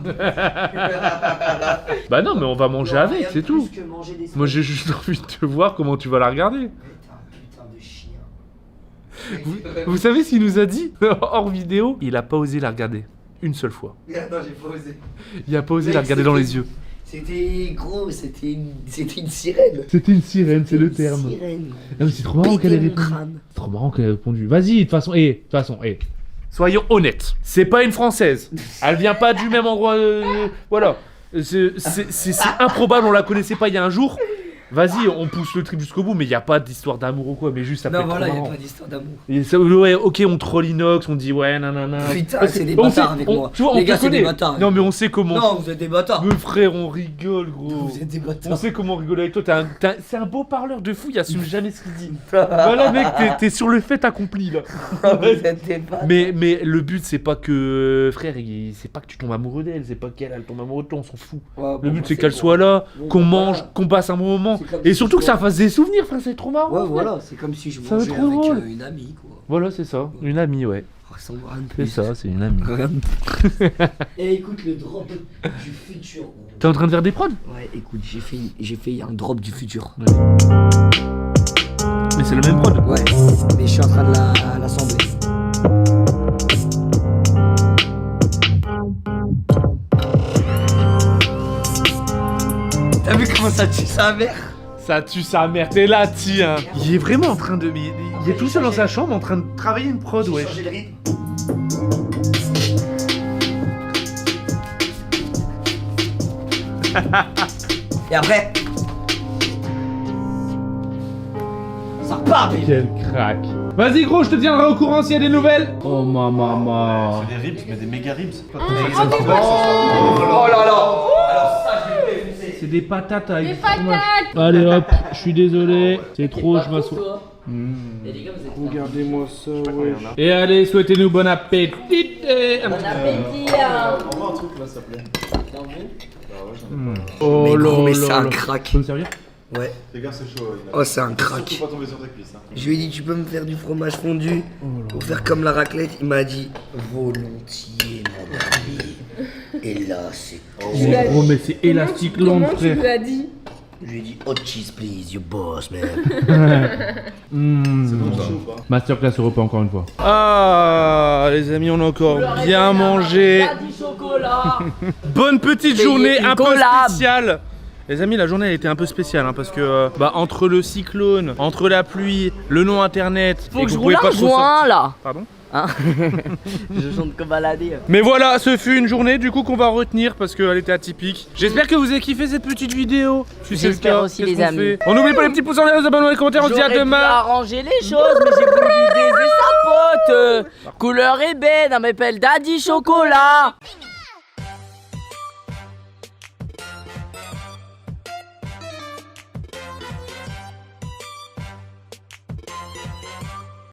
Bah non, mais on va manger avec, c'est tout. Que manger des Moi, j'ai juste envie de te voir comment tu vas la regarder. Putain de chien. Vous savez ce qu'il nous a dit hors vidéo? Il a pas osé la regarder. Une seule fois. Non, j'ai pas osé. Il a pas osé Mec, la regarder dans c'était- les yeux. C'était gros, c'était une sirène. c'était une sirène, c'est le C'était une terme. Sirène. Non, mais c'est trop marrant qu'elle ait Péter mon répondu. crâne. C'est trop marrant qu'elle ait répondu. Vas-y, de toute façon, Soyons honnêtes. C'est pas une Française. Elle vient pas du même endroit. Voilà. C'est improbable, on la connaissait pas il y a un jour. Vas-y, on pousse le trip jusqu'au bout, mais il y a pas d'histoire d'amour ou quoi, mais juste ça peut Non, être voilà, trop y'a marrant. pas d'histoire d'amour. Et ça, ouais, ok, on troll Inox, on dit ouais, nanana. Putain, Parce que c'est des on bâtards sait- avec on- moi. Tu vois, Les on gars, te c'est des connaît. bâtards. Non, mais on sait comment. Non, vous êtes des bâtards. Mais frère, on rigole, gros. Vous êtes des On bâtards. sait comment rigoler avec toi. C'est un beau parleur de fou, il assume jamais ce qu'il dit. Voilà, mec, t'es sur le fait accompli là. Vous êtes des bâtards. Mais le but, c'est pas que. Frère, c'est pas que tu tombes amoureux d'elle, c'est pas qu'elle tombe amoureuse de toi, on s'en fout. Ouais, Le bon, but, c'est bon. qu'elle soit là, Bon, qu'on bah, mange, voilà. qu'on passe un bon moment. C'est comme Et si surtout que je ça vois- fasse des souvenirs, frère, c'est trop marrant. Ouais, frère. voilà, c'est comme si je Ça va mangeais être trop avec drôle. une amie, quoi. Voilà, c'est ça. Une amie, ouais. Oh, sans rien de C'est plus. ça, c'est une amie. Rien de Et écoute le drop du futur. gros. T'es en train de faire des prods? Ouais, écoute, j'ai fait un drop du futur. Mais c'est le même prod. Ouais, mais je suis en train de l'assembler. T'as vu comment ça tue sa mère? Ça tue sa mère, t'es là, tiens. Il est vraiment en train de. Il est tout seul dans sa chambre en train de travailler une prod, ouais. Changer le rythme. Et après, ça repart, bébé. Quel crack. Vas-y, gros, je te tiendrai au courant s'il y a des nouvelles. Oh, maman. C'est des ribs, mais des méga ribs. Oh là là. C'est des patates avec Des du fromage. patates. Allez hop, je suis désolé. C'est trop, je m'assois. Et les gars, vous êtes Regardez-moi ça, ouais. Et allez, souhaitez-nous bon appétit. bon appétit. Envoie un truc là, s'il te plaît. Oh Mais gros, mais là c'est un là. crack. Tu peux me servir? Ouais. Les gars, c'est chaud. Oh, c'est un Surtout crack. pas tomber sur tes cuisses. Hein. Je lui ai dit, tu peux me faire du fromage fondu pour faire comme la raclette. Il m'a dit, volontiers, mon ami. Et là, c'est. Mais gros, mais c'est élastique long, Comment tu frère. lui as dit? Je lui ai dit, hot cheese, please, you boss, man. Masterclass au repas encore une fois. Ah, les amis, on a encore bien mangé. chocolat. Bonne petite Payez journée une un peu collab. spéciale. Les amis, la journée a été un peu spéciale hein, parce que entre le cyclone, entre la pluie, le nom internet, Faut et que je vous roule pouvez un pas trop joint sortir. là. Pardon. Hein je chante comme baladé. Mais voilà, ce fut une journée du coup qu'on va retenir parce qu'elle était atypique. J'espère que vous avez kiffé cette petite vidéo. Si c'est le J'espère cas, aussi, qu'est-ce les qu'on amis. fait On n'oublie pas les petits pouces en l'air, les abonnements, les commentaires. On se dit à J'aurais pu demain. arranger les choses, mais j'ai voulu baiser sa pote. Couleur ébène, elle m'appelle Daddy Chocolat.